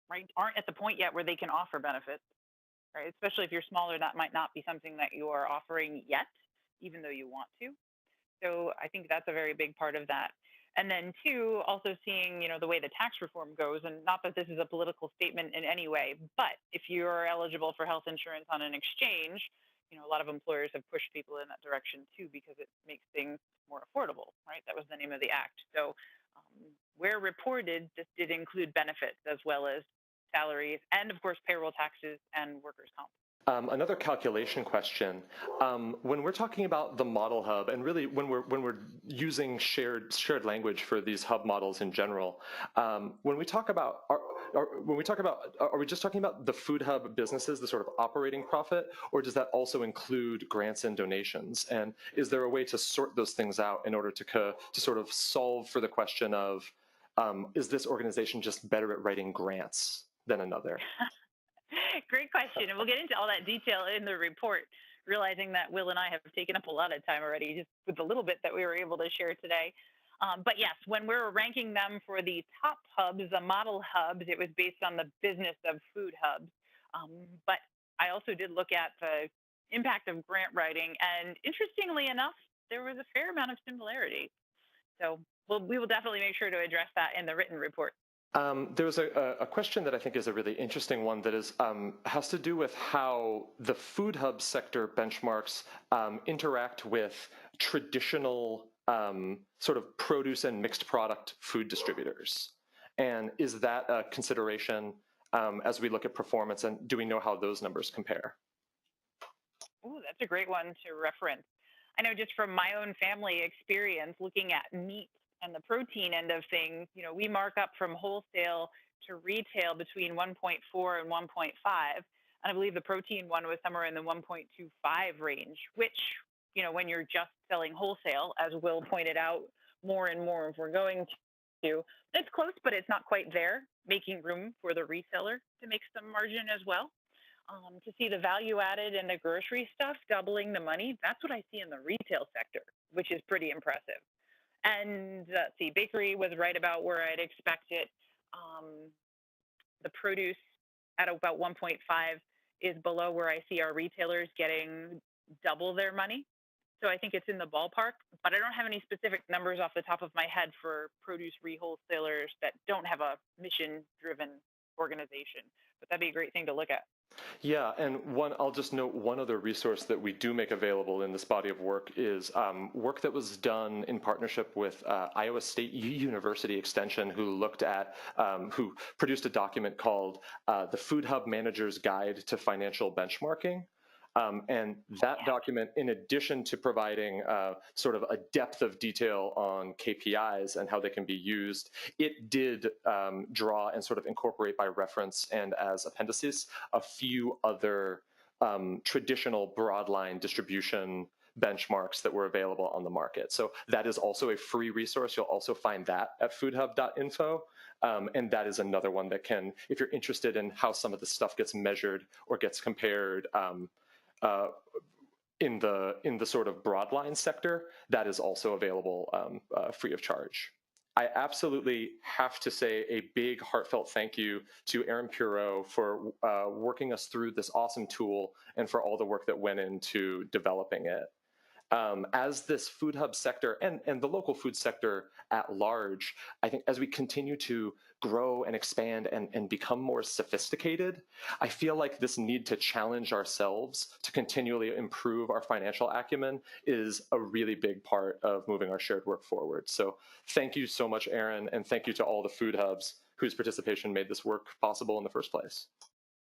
right, aren't at the point yet where they can offer benefits, right? Especially if you're smaller, that might not be something that you are offering yet, even though you want to. So I think that's a very big part of that. And then two, also seeing, the way the tax reform goes, and not that this is a political statement in any way, but if you're eligible for health insurance on an exchange, a lot of employers have pushed people in that direction too, because it makes things more affordable, right? That was the name of the act. So where reported, this did include benefits as well as salaries and, of course, payroll taxes and workers' comp. Another calculation question. When we're talking about the model hub, and really when we're using shared language for these hub models in general, when we talk about are we just talking about the food hub businesses, the sort of operating profit, or does that also include grants and donations? And is there a way to sort those things out in order to sort of solve for the question of is this organization just better at writing grants than another? Great question. And we'll get into all that detail in the report, realizing that Will and I have taken up a lot of time already just with the little bit that we were able to share today. But yes, when we're ranking them for the top hubs, the model hubs, it was based on the business of food hubs. But I also did look at the impact of grant writing. And interestingly enough, there was a fair amount of similarity. So we will definitely make sure to address that in the written report. There was a question that I think is a really interesting one that has to do with how the food hub sector benchmarks interact with traditional sort of produce and mixed product food distributors. And is that a consideration as we look at performance, and do we know how those numbers compare? Oh, that's a great one to reference. I know just from my own family experience looking at meat and the protein end of things, we mark up from wholesale to retail between 1.4 and 1.5. And I believe the protein one was somewhere in the 1.25 range, which, when you're just selling wholesale, as Will pointed out, more and more, if we're going to, it's close, but it's not quite there, making room for the reseller to make some margin as well. To see the value added in the grocery stuff doubling the money, that's what I see in the retail sector, which is pretty impressive. And let's see, bakery was right about where I'd expect it. The produce at about 1.5 is below where I see our retailers getting double their money. So I think it's in the ballpark, but I don't have any specific numbers off the top of my head for produce re-wholesalers that don't have a mission-driven organization. But that'd be a great thing to look at. Yeah, and I'll just note one other resource that we do make available in this body of work is work that was done in partnership with Iowa State University Extension, who produced a document called the Food Hub Manager's Guide to Financial Benchmarking. And that document, in addition to providing sort of a depth of detail on KPIs and how they can be used, it did draw and sort of incorporate by reference and as appendices a few other traditional broadline distribution benchmarks that were available on the market. So that is also a free resource. You'll also find that at foodhub.info. And that is another one that can, if you're interested in how some of this stuff gets measured or gets compared, in the sort of broadline sector, that is also available free of charge. I absolutely have to say a big heartfelt thank you to Aaron Puro for working us through this awesome tool and for all the work that went into developing it. As this food hub sector and the local food sector at large, I think as we continue to grow and expand and become more sophisticated, I feel like this need to challenge ourselves to continually improve our financial acumen is a really big part of moving our shared work forward. So thank you so much, Aaron, and thank you to all the food hubs whose participation made this work possible in the first place.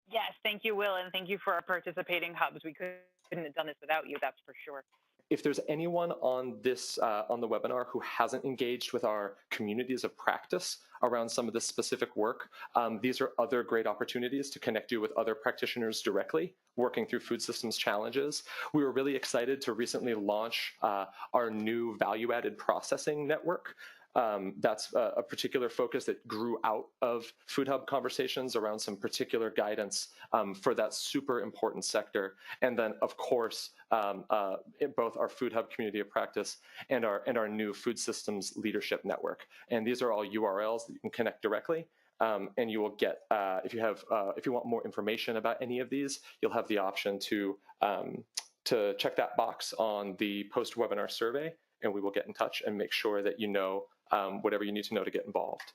Yes, thank you, Will, and thank you for our participating hubs. We couldn't have done this without you, that's for sure. If there's anyone on this on the webinar who hasn't engaged with our communities of practice around some of this specific work, these are other great opportunities to connect you with other practitioners directly working through food systems challenges. We were really excited to recently launch our new value-added processing network. That's a particular focus that grew out of Food Hub conversations around some particular guidance for that super important sector. And then, of course, both our Food Hub community of practice and our new food systems leadership network. And these are all URLs that you can connect directly. And you will get, if you want more information about any of these, you'll have the option to check that box on the post-webinar survey, and we will get in touch and make sure that you know whatever you need to know to get involved.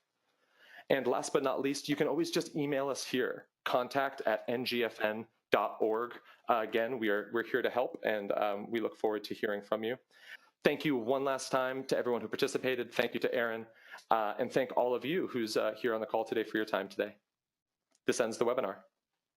And last but not least, you can always just email us here, contact@ngfn.org. Again, we're here to help, and we look forward to hearing from you. Thank you one last time to everyone who participated. Thank you to Aaron, and thank all of you who's here on the call today for your time today. This ends the webinar.